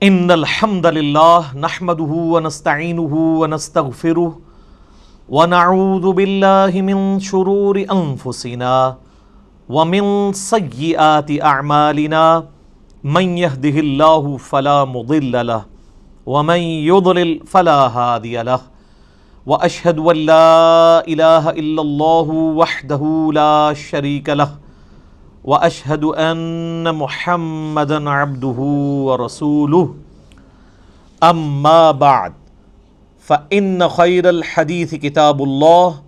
ان الحمد للہ نحمده ونستعینه ونستغفره ونعوذ باللہ من شرور انفسنا ومن سیئات اعمالنا من يهده اللہ فلا مضل له ومن يضلل فلا هادی له واشهد ان لا الہ الا اللہ وحدہ لا شریک له واشهد ان محمدا عبده ورسوله اما بعد فان خیر الحدیث کتاب اللہ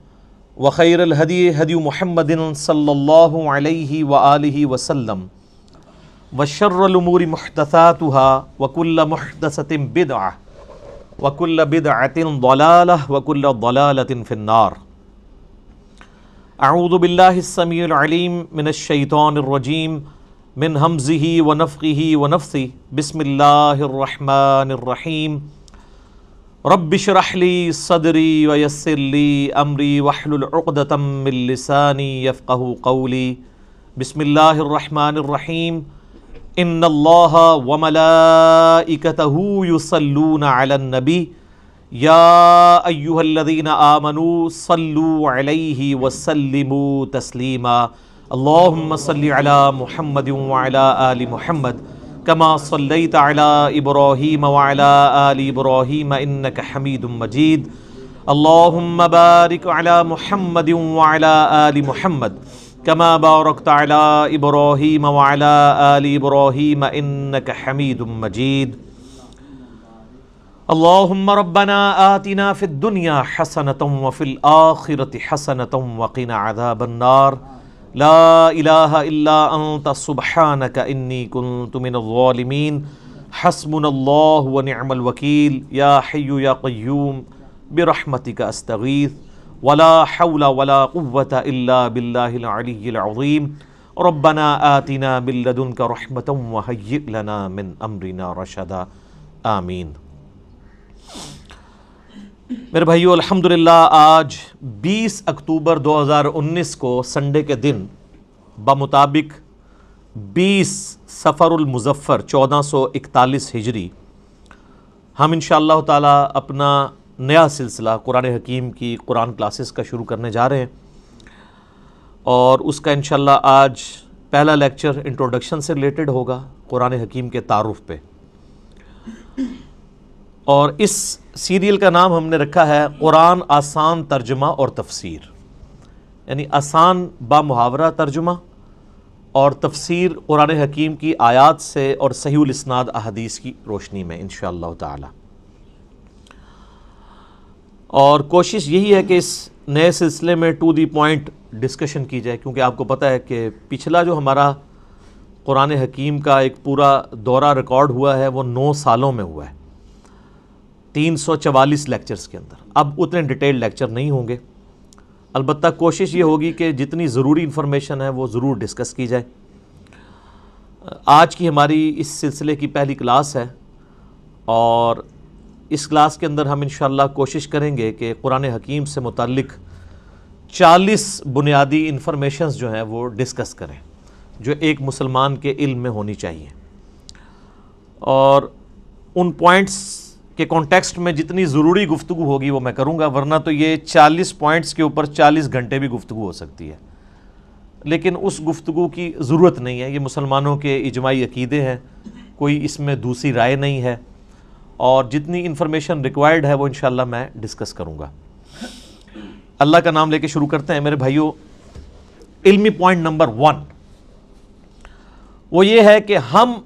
وخیر الہدی ہدی محمد صلی اللہ علیہ وآلہ وسلم وشر الامور محدثاتها وكل محدثۃ بدعہ وكل بدعۃ ضلالہ وكل ضلالۃ فی النار۔ اعوذ باللہ السمیع العلیم من الشیطان الرجیم من ہمزہ ونفخہ ونفثہ بسم اللہ الرحمن الرحیم رب اشرح لی صدری ویسر لی امری واحلل عقدۃ من لسانی یفقہوا قولی۔ بسم اللہ الرحمن الرحیم ان اللہ وملائکتہ یصلون علی النبی یا ایہا الذین آمنوا صلوا علیہ وسلموا تسلیما۔ اللہم صلی علی محمد وعلی آل محمد کما صلیت علی ابراہیم وعلی آل ابراہیم انک حمید مجید۔ اللہم بارک علی محمد وعلی آل محمد کما بارکت علی ابراہیم وعلی آل ابراہیم انک حمید مجید۔ اللہم ربنا آتنا فی الدنیا حسنۃ وفی الآخرۃ حسنۃ وقنا عذاب النار۔ لا الہ الا انت سبحانک انی کنت من الظالمین۔ حسبنا اللہ ونعم الوکیل۔ یا حی یا قیوم برحمتک استغیث ولا حول ولا قوة الا باللہ العلی العظیم۔ ربنا آتنا من لدنک رحمۃ وہیئ لنا من امرنا رشدا۔ آمین۔ میرے بھائیو، الحمدللہ آج 20 اکتوبر 2019 کو سنڈے کے دن بمطابق 20 صفر المظفر 1441 ہجری ہم انشاءاللہ تعالی اپنا نیا سلسلہ قرآن حکیم کی قرآن کلاسز کا شروع کرنے جا رہے ہیں، اور اس کا انشاءاللہ آج پہلا لیکچر انٹروڈکشن سے ریلیٹڈ ہوگا، قرآن حکیم کے تعارف پہ۔ اور اس سیریل کا نام ہم نے رکھا ہے قرآن آسان ترجمہ اور تفسیر، یعنی آسان با محاورہ ترجمہ اور تفسیر قرآن حکیم کی آیات سے اور صحیح الاسناد احادیث کی روشنی میں انشاءاللہ تعالی۔ اور کوشش یہی ہے کہ اس نئے سلسلے میں ٹو دی پوائنٹ ڈسکشن کی جائے، کیونکہ آپ کو پتہ ہے کہ پچھلا جو ہمارا قرآن حکیم کا ایک پورا دورہ ریکارڈ ہوا ہے وہ 9 سالوں میں ہوا ہے، 344 لیکچرز کے اندر۔ اب اتنے ڈیٹیل لیکچر نہیں ہوں گے، البتہ کوشش یہ ہوگی کہ جتنی ضروری انفارمیشن ہے وہ ضرور ڈسکس کی جائے۔ آج کی ہماری اس سلسلے کی پہلی کلاس ہے، اور اس کلاس کے اندر ہم انشاءاللہ کوشش کریں گے کہ قرآن حکیم سے متعلق 40 بنیادی انفارمیشنز جو ہیں وہ ڈسکس کریں، جو ایک مسلمان کے علم میں ہونی چاہیے، اور ان پوائنٹس کہ کانٹیکسٹ میں جتنی ضروری گفتگو ہوگی وہ میں کروں گا، ورنہ تو یہ 40 پوائنٹس کے اوپر 40 گھنٹے بھی گفتگو ہو سکتی ہے، لیکن اس گفتگو کی ضرورت نہیں ہے۔ یہ مسلمانوں کے اجماعی عقیدے ہیں، کوئی اس میں دوسری رائے نہیں ہے، اور جتنی انفارمیشن ریکوائرڈ ہے وہ انشاءاللہ میں ڈسکس کروں گا۔ اللہ کا نام لے کے شروع کرتے ہیں میرے بھائیو۔ علمی پوائنٹ نمبر 1 وہ یہ ہے کہ ہم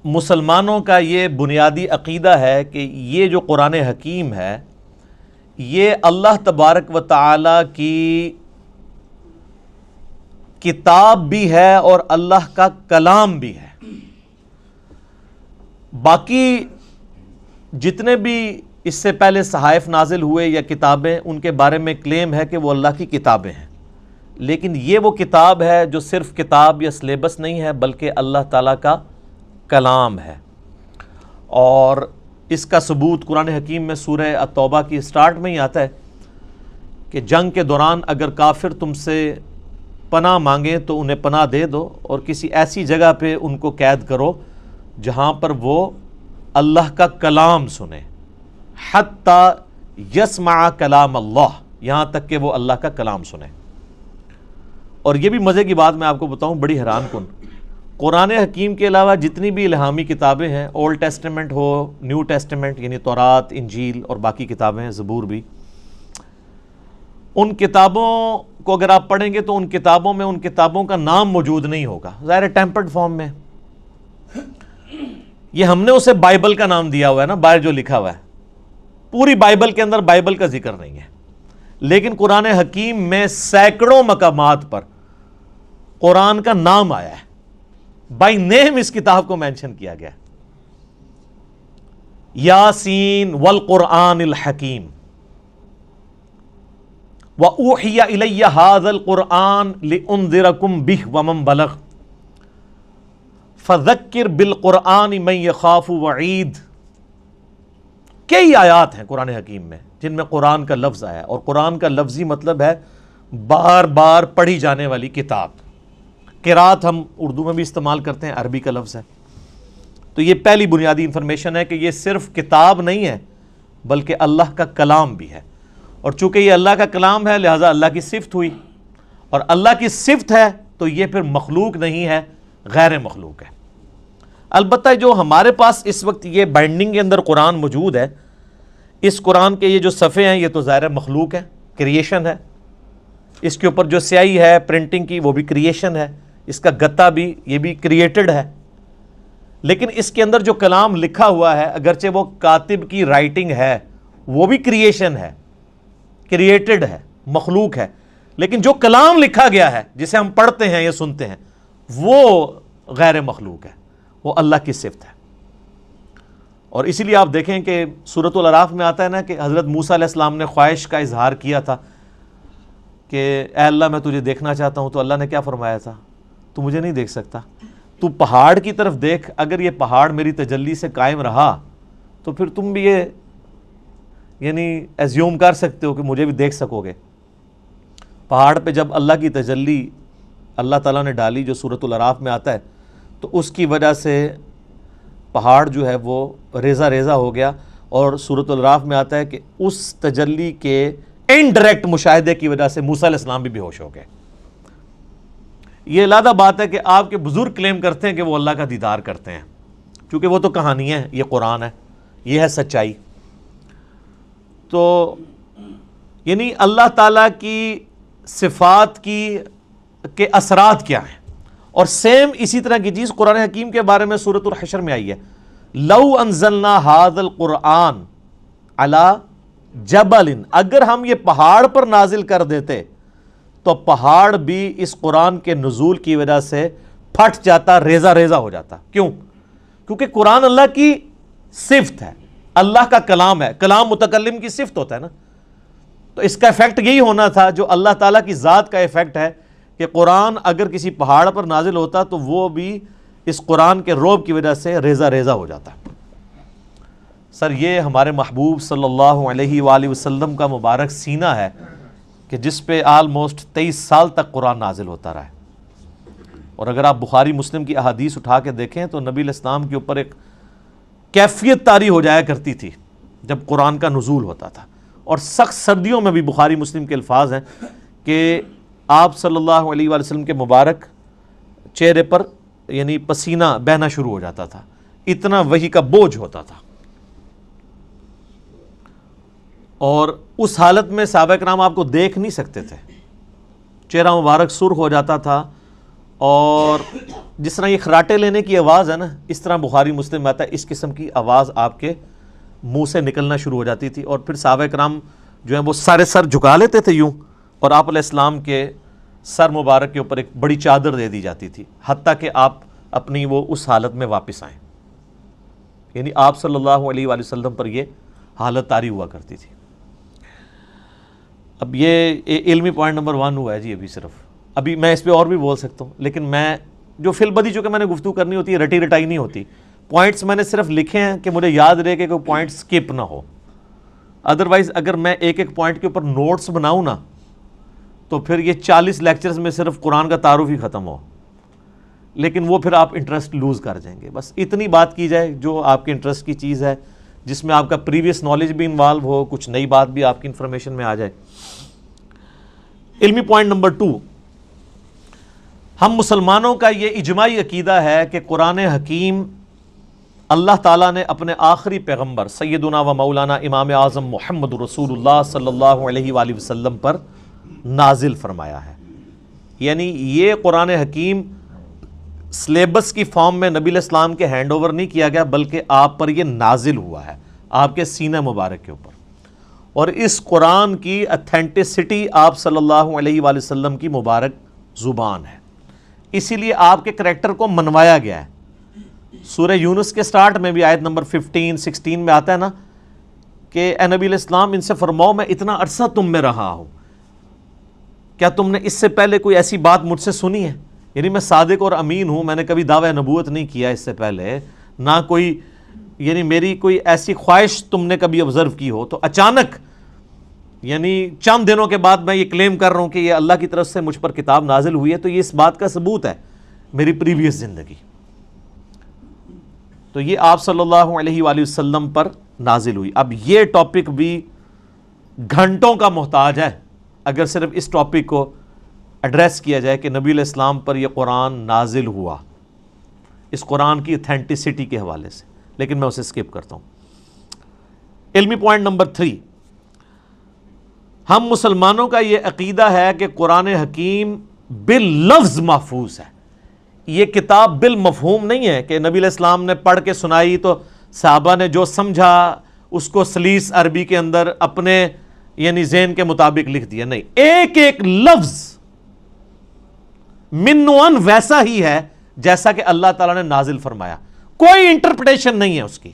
مسلمانوں کا یہ بنیادی عقیدہ ہے کہ یہ جو قرآن حکیم ہے یہ اللہ تبارک و تعالی کی کتاب بھی ہے اور اللہ کا کلام بھی ہے۔ باقی جتنے بھی اس سے پہلے صحائف نازل ہوئے یا کتابیں، ان کے بارے میں کلیم ہے کہ وہ اللہ کی کتابیں ہیں، لیکن یہ وہ کتاب ہے جو صرف کتاب یا سلیبس نہیں ہے بلکہ اللہ تعالیٰ کا کلام ہے۔ اور اس کا ثبوت قرآن حکیم میں سورہ التوبہ کی سٹارٹ میں ہی آتا ہے کہ جنگ کے دوران اگر کافر تم سے پناہ مانگیں تو انہیں پناہ دے دو، اور کسی ایسی جگہ پہ ان کو قید کرو جہاں پر وہ اللہ کا کلام سنے، حتی یسمع کلام اللہ، یہاں تک کہ وہ اللہ کا کلام سنے۔ اور یہ بھی مزے کی بات میں آپ کو بتاؤں، بڑی حیران کن، قرآن حکیم کے علاوہ جتنی بھی الہامی کتابیں ہیں، اولڈ ٹیسٹمنٹ ہو، نیو ٹیسٹمنٹ یعنی تورات، انجیل اور باقی کتابیں ہیں، زبور بھی، ان کتابوں کو اگر آپ پڑھیں گے تو ان کتابوں میں ان کتابوں کا نام موجود نہیں ہوگا، ظاہر ٹیمپرڈ فارم میں۔ یہ ہم نے اسے بائبل کا نام دیا ہوا ہے نا، باہر جو لکھا ہوا ہے، پوری بائبل کے اندر بائبل کا ذکر نہیں ہے، لیکن قرآن حکیم میں سینکڑوں مقامات پر قرآن کا نام آیا ہے، بائی نیم اس کتاب کو مینشن کیا گیا، یاسین والقرآن الحکیم، وَأُوحِيَ إِلَيَّ هَذَا الْقُرْآنُ لِأُنذِرَكُمْ بِهِ وَمَنْ بَلَغَ فَذَكِّرْ بِالْقُرْآنِ مَنْ يَخَافُ وَعِيدٍ۔ کئی آیات ہیں قرآن حکیم میں جن میں قرآن کا لفظ آیا، اور قرآن کا لفظی مطلب ہے بار بار پڑھی جانے والی کتاب۔ قرات ہم اردو میں بھی استعمال کرتے ہیں، عربی کا لفظ ہے۔ تو یہ پہلی بنیادی انفارمیشن ہے کہ یہ صرف کتاب نہیں ہے بلکہ اللہ کا کلام بھی ہے، اور چونکہ یہ اللہ کا کلام ہے لہٰذا اللہ کی صفت ہوئی، اور اللہ کی صفت ہے تو یہ پھر مخلوق نہیں ہے، غیر مخلوق ہے۔ البتہ جو ہمارے پاس اس وقت یہ بائنڈنگ کے اندر قرآن موجود ہے، اس قرآن کے یہ جو صفحے ہیں یہ تو ظاہر مخلوق ہے، کریشن ہے، اس کے اوپر جو سیاہی ہے پرنٹنگ کی وہ بھی کریشن ہے، اس کا گتا بھی یہ بھی کریٹڈ ہے، لیکن اس کے اندر جو کلام لکھا ہوا ہے اگرچہ وہ کاتب کی رائٹنگ ہے وہ بھی کریشن ہے، کریٹڈ ہے، مخلوق ہے، لیکن جو کلام لکھا گیا ہے جسے ہم پڑھتے ہیں یا سنتے ہیں وہ غیر مخلوق ہے، وہ اللہ کی صفت ہے۔ اور اسی لیے آپ دیکھیں کہ سورۃ الاعراف میں آتا ہے نا کہ حضرت موسیٰ علیہ السلام نے خواہش کا اظہار کیا تھا کہ اے اللہ میں تجھے دیکھنا چاہتا ہوں، تو اللہ نے کیا فرمایا تھا؟ تو مجھے نہیں دیکھ سکتا، تو پہاڑ کی طرف دیکھ، اگر یہ پہاڑ میری تجلی سے قائم رہا تو پھر تم بھی یہ یعنی ایزیوم کر سکتے ہو کہ مجھے بھی دیکھ سکو گے۔ پہاڑ پہ جب اللہ کی تجلی اللہ تعالیٰ نے ڈالی جو سورۃ الاعراف میں آتا ہے تو اس کی وجہ سے پہاڑ جو ہے وہ ریزہ ریزہ ہو گیا، اور سورۃ الاعراف میں آتا ہے کہ اس تجلی کے انڈائریکٹ مشاہدے کی وجہ سے موسیٰ علیہ السلام بھی بے ہوش ہو گئے۔ یہ علیحدہ بات ہے کہ آپ کے بزرگ کلیم کرتے ہیں کہ وہ اللہ کا دیدار کرتے ہیں، چونکہ وہ تو کہانی ہے، یہ قرآن ہے، یہ ہے سچائی۔ تو یعنی اللہ تعالیٰ کی صفات کے اثرات کیا ہیں، اور سیم اسی طرح کی چیز قرآن حکیم کے بارے میں سورۃ الحشر میں آئی ہے، لو انزلنا ھذا القرآن علی جبل، اگر ہم یہ پہاڑ پر نازل کر دیتے تو پہاڑ بھی اس قرآن کے نزول کی وجہ سے پھٹ جاتا، ریزہ ریزہ ہو جاتا۔ کیوں؟ کیونکہ قرآن اللہ کی صفت ہے، اللہ کا کلام ہے، کلام متکلم کی صفت ہوتا ہے نا، تو اس کا ایفیکٹ یہی ہونا تھا جو اللہ تعالیٰ کی ذات کا ایفیکٹ ہے کہ قرآن اگر کسی پہاڑ پر نازل ہوتا تو وہ بھی اس قرآن کے رعب کی وجہ سے ریزہ ریزہ ہو جاتا۔ سر یہ ہمارے محبوب صلی اللہ علیہ وآلہ وسلم کا مبارک سینہ ہے کہ جس پہ آلموسٹ 23 سال تک قرآن نازل ہوتا رہا ہے، اور اگر آپ بخاری مسلم کی احادیث اٹھا کے دیکھیں تو نبی علیہ السلام کے اوپر ایک کیفیت طاری ہو جایا کرتی تھی جب قرآن کا نزول ہوتا تھا، اور سخت سردیوں میں بھی بخاری مسلم کے الفاظ ہیں کہ آپ صلی اللہ علیہ وآلہ وسلم کے مبارک چہرے پر یعنی پسینہ بہنا شروع ہو جاتا تھا، اتنا وحی کا بوجھ ہوتا تھا، اور اس حالت میں صحابہ کرام آپ کو دیکھ نہیں سکتے تھے، چہرہ مبارک سرخ ہو جاتا تھا، اور جس طرح یہ خراٹے لینے کی آواز ہے نا، اس طرح بخاری مسلم میں آتا ہے اس قسم کی آواز آپ کے منہ سے نکلنا شروع ہو جاتی تھی، اور پھر صحابہ کرام جو ہیں وہ سارے سر جھکا لیتے تھے یوں، اور آپ علیہ السلام کے سر مبارک کے اوپر ایک بڑی چادر دے دی جاتی تھی حتیٰ کہ آپ اپنی وہ اس حالت میں واپس آئیں، یعنی آپ صلی اللہ علیہ وآلہ وسلم پر یہ حالت طاری ہوا کرتی تھی۔ اب یہ علمی پوائنٹ نمبر 1 ہوا ہے جی، ابھی میں اس پہ اور بھی بول سکتا ہوں، لیکن میں جو فی البدی چونکہ میں نے گفتگو کرنی ہوتی ہے رٹی رٹائی نہیں ہوتی، پوائنٹس میں نے صرف لکھے ہیں کہ مجھے یاد رہے کہ کوئی پوائنٹ سکپ نہ ہو، ادروائز اگر میں ایک ایک پوائنٹ کے اوپر نوٹس بناؤں نا تو پھر یہ 40 لیکچرز میں صرف قرآن کا تعارف ہی ختم ہو، لیکن وہ پھر آپ انٹرسٹ لوز کر جائیں گے. بس اتنی بات کی جائے جو آپ کے انٹرسٹ کی چیز ہے، جس میں آپ کا پریویس نالج بھی انوالو ہو، کچھ نئی بات بھی آپ کی انفارمیشن میں آ جائے. علمی پوائنٹ نمبر 2، ہم مسلمانوں کا یہ اجماعی عقیدہ ہے کہ قرآن حکیم اللہ تعالیٰ نے اپنے آخری پیغمبر سیدنا و مولانا امام اعظم محمد رسول اللہ صلی اللہ علیہ وآلہ وسلم پر نازل فرمایا ہے. یعنی یہ قرآن حکیم سلیبس کی فارم میں نبی علیہ السلام کے ہینڈ اوور نہیں کیا گیا، بلکہ آپ پر یہ نازل ہوا ہے، آپ کے سینہ مبارک کے اوپر. اور اس قرآن کی اتھینٹسٹی آپ صلی اللہ علیہ وآلہ وسلم کی مبارک زبان ہے، اسی لیے آپ کے کریکٹر کو منوایا گیا ہے. سورہ یونس کے سٹارٹ میں بھی آیت نمبر 15-16 میں آتا ہے نا کہ اے نبی علیہ السلام ان سے فرماؤ میں اتنا عرصہ تم میں رہا ہوں، کیا تم نے اس سے پہلے کوئی ایسی بات مجھ سے سنی ہے؟ یعنی میں صادق اور امین ہوں، میں نے کبھی دعوی نبوت نہیں کیا اس سے پہلے، نہ کوئی یعنی میری کوئی ایسی خواہش تم نے کبھی آبزرو کی ہو، تو اچانک یعنی چند دنوں کے بعد میں یہ کلیم کر رہا ہوں کہ یہ اللہ کی طرف سے مجھ پر کتاب نازل ہوئی ہے، تو یہ اس بات کا ثبوت ہے میری پریویس زندگی. تو یہ آپ صلی اللہ علیہ وآلہ وسلم پر نازل ہوئی. اب یہ ٹاپک بھی گھنٹوں کا محتاج ہے اگر صرف اس ٹاپک کو ایڈریس کیا جائے کہ نبی علیہ السلام پر یہ قرآن نازل ہوا، اس قرآن کی اتھینٹسٹی کے حوالے سے، لیکن میں اسے سکپ کرتا ہوں. علمی پوائنٹ نمبر 3، ہم مسلمانوں کا یہ عقیدہ ہے کہ قرآن حکیم باللفظ محفوظ ہے. یہ کتاب بالمفہوم نہیں ہے کہ نبی علیہ السلام نے پڑھ کے سنائی تو صحابہ نے جو سمجھا اس کو سلیس عربی کے اندر اپنے یعنی ذہن کے مطابق لکھ دیا. نہیں، ایک ایک لفظ منوان ویسا ہی ہے جیسا کہ اللہ تعالیٰ نے نازل فرمایا، کوئی انٹرپریٹیشن نہیں ہے اس کی،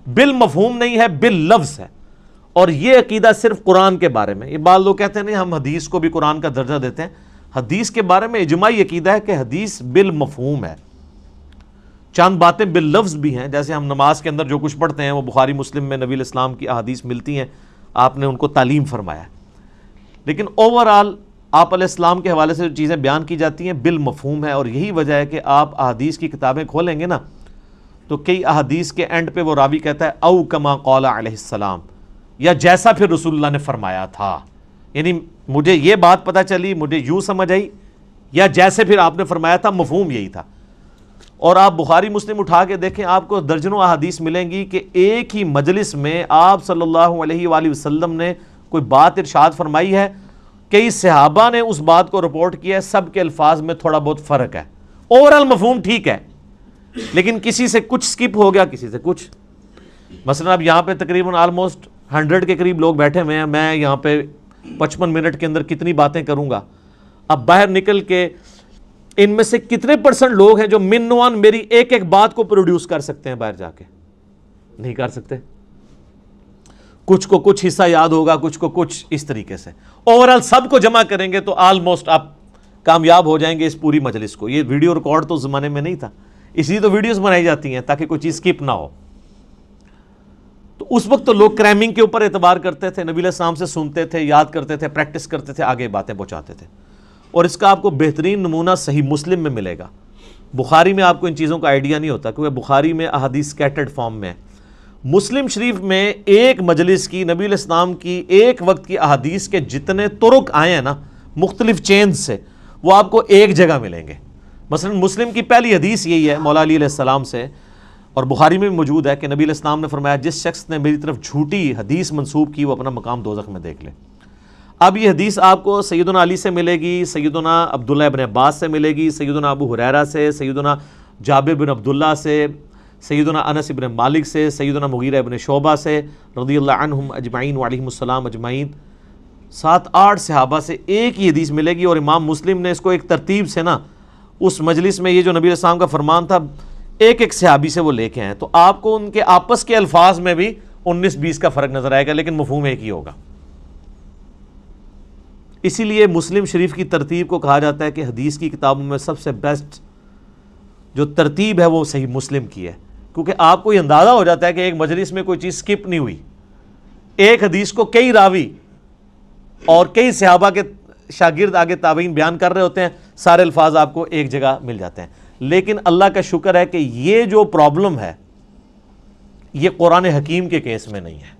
بالمفہوم نہیں ہے، باللفظ ہے. اور یہ عقیدہ صرف قرآن کے بارے میں. یہ بعض لوگ کہتے ہیں نہیں ہم حدیث کو بھی قرآن کا درجہ دیتے ہیں. حدیث کے بارے میں اجماعی عقیدہ ہے کہ حدیث بالمفہوم ہے. چند باتیں باللفظ بھی ہیں، جیسے ہم نماز کے اندر جو کچھ پڑھتے ہیں وہ بخاری مسلم میں نبی علیہ السلام کی احادیث ملتی ہیں، آپ نے ان کو تعلیم فرمایا. لیکن اوورآل آپ علیہ السلام کے حوالے سے جو چیزیں بیان کی جاتی ہیں بالمفہوم ہے. اور یہی وجہ ہے کہ آپ احادیث کی کتابیں کھولیں گے نا تو کئی احادیث کے اینڈ پہ وہ راوی کہتا ہے او کما قال علیہ السلام، یا جیسا پھر رسول اللہ نے فرمایا تھا. یعنی مجھے یہ بات پتہ چلی، مجھے یوں سمجھ آئی، یا جیسے پھر آپ نے فرمایا تھا، مفہوم یہی تھا. اور آپ بخاری مسلم اٹھا کے دیکھیں، آپ کو درجنوں احادیث ملیں گی کہ ایک ہی مجلس میں آپ صلی اللہ علیہ وآلہ وسلم نے کوئی بات ارشاد فرمائی ہے، کئی صحابہ نے اس بات کو رپورٹ کیا ہے، سب کے الفاظ میں تھوڑا بہت فرق ہے، اوورال مفہوم ٹھیک ہے، لیکن کسی سے کچھ سکپ ہو گیا، کسی سے کچھ. مثلا اب یہاں پہ تقریباً آلموسٹ 100 کے قریب لوگ بیٹھے ہوئے ہیں، میں یہاں پہ 55 منٹ کے اندر کتنی باتیں کروں گا. اب باہر نکل کے ان میں سے کتنے % لوگ ہیں جو منوان میری ایک ایک بات کو پروڈیوس کر سکتے ہیں؟ باہر جا کے نہیں کر سکتے. کچھ کو کچھ حصہ یاد ہوگا، کچھ کو کچھ اس طریقے سے. اوورال سب کو جمع کریں گے تو آلموسٹ آپ کامیاب ہو جائیں گے اس پوری مجلس کو. یہ ویڈیو ریکارڈ تو اس زمانے میں نہیں تھا، اس لیے تو ویڈیوز بنائی جاتی ہیں تاکہ کوئی چیز سکپ نہ ہو. تو اس وقت تو لوگ کرائمنگ کے اوپر اعتبار کرتے تھے، نبی علیہ السلام سے سنتے تھے، یاد کرتے تھے، پریکٹس کرتے تھے، آگے باتیں پہنچاتے تھے. اور اس کا آپ کو بہترین نمونہ صحیح مسلم میں ملے گا. بخاری میں آپ کو ان چیزوں کا آئیڈیا نہیں ہوتا کیونکہ بخاری میں احادیث سکیٹرڈ فارم میں ہے. مسلم شریف میں ایک مجلس کی نبی علیہ السلام کی ایک وقت کی احادیث کے جتنے طرق آئے ہیں نا مختلف چینز سے، وہ آپ کو ایک جگہ ملیں گے. مثلا مسلم کی پہلی حدیث یہی ہے مولا علی علیہ السلام سے، اور بخاری میں بھی موجود ہے کہ نبی علیہ السلام نے فرمایا جس شخص نے میری طرف جھوٹی حدیث منسوب کی وہ اپنا مقام دوزخ میں دیکھ لے. اب یہ حدیث آپ کو سیدنا علی سے ملے گی، سیدنا عبداللہ ابن عباس سے ملے گی، سیدنا ابو ہریرہ سے، سیدنا جابر بن عبداللہ سے، سیدنا انس بن مالک سے، سیدنا مغیرہ ابن شعبہ سے رضی اللہ عنہم اجمعین وعلیہم السلام اجمعین. 7-8 صحابہ سے ایک ہی حدیث ملے گی. اور امام مسلم نے اس کو ایک ترتیب سے نا اس مجلس میں یہ جو نبی علیہ السلام کا فرمان تھا ایک ایک صحابی سے وہ لے کے ہیں، تو آپ کو ان کے آپس کے الفاظ میں بھی 19-20 کا فرق نظر آئے گا، لیکن مفہوم ایک ہی ہوگا. اسی لیے مسلم شریف کی ترتیب کو کہا جاتا ہے کہ حدیث کی کتابوں میں سب سے بیسٹ جو ترتیب ہے وہ صحیح مسلم کی ہے، کیونکہ آپ کو یہ اندازہ ہو جاتا ہے کہ ایک مجلس میں کوئی چیز سکپ نہیں ہوئی. ایک حدیث کو کئی راوی اور کئی صحابہ کے شاگرد آگے تابعین بیان کر رہے ہوتے ہیں، سارے الفاظ آپ کو ایک جگہ مل جاتے ہیں. لیکن اللہ کا شکر ہے کہ یہ جو پرابلم ہے یہ قرآن حکیم کے کیس میں نہیں ہے.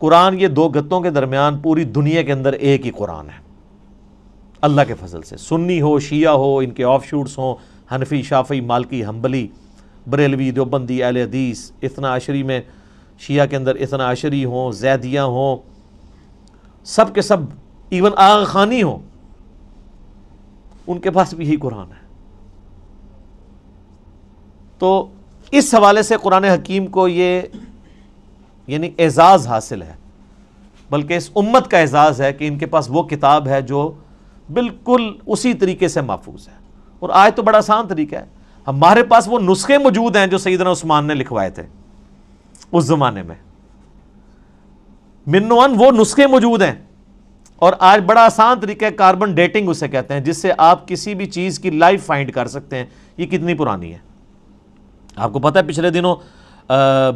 قرآن یہ دو گتوں کے درمیان پوری دنیا کے اندر ایک ہی قرآن ہے اللہ کے فضل سے. سنی ہو، شیعہ ہو، ان کے آف شوٹس ہوں، حنفی، شافعی، مالکی، حنبلی، بریلوی، دیوبندی، اہل حدیث، اثنا عشری میں شیعہ کے اندر اثنا عشری ہوں، زیدیہ ہوں، سب کے سب، ایون آغا خانی ہوں، ان کے پاس بھی یہی قرآن ہے. تو اس حوالے سے قرآن حکیم کو یہ یعنی اعزاز حاصل ہے، بلکہ اس امت کا اعزاز ہے کہ ان کے پاس وہ کتاب ہے جو بالکل اسی طریقے سے محفوظ ہے. اور آج تو بڑا آسان طریقہ ہے، ہمارے پاس وہ نسخے موجود ہیں جو سیدنا عثمان نے لکھوائے تھے اس زمانے میں، من ون وہ نسخے موجود ہیں. اور آج بڑا آسان طریقہ ہے، کاربن ڈیٹنگ اسے کہتے ہیں، جس سے آپ کسی بھی چیز کی لائف فائنڈ کر سکتے ہیں یہ کتنی پرانی ہے. آپ کو پتہ ہے پچھلے دنوں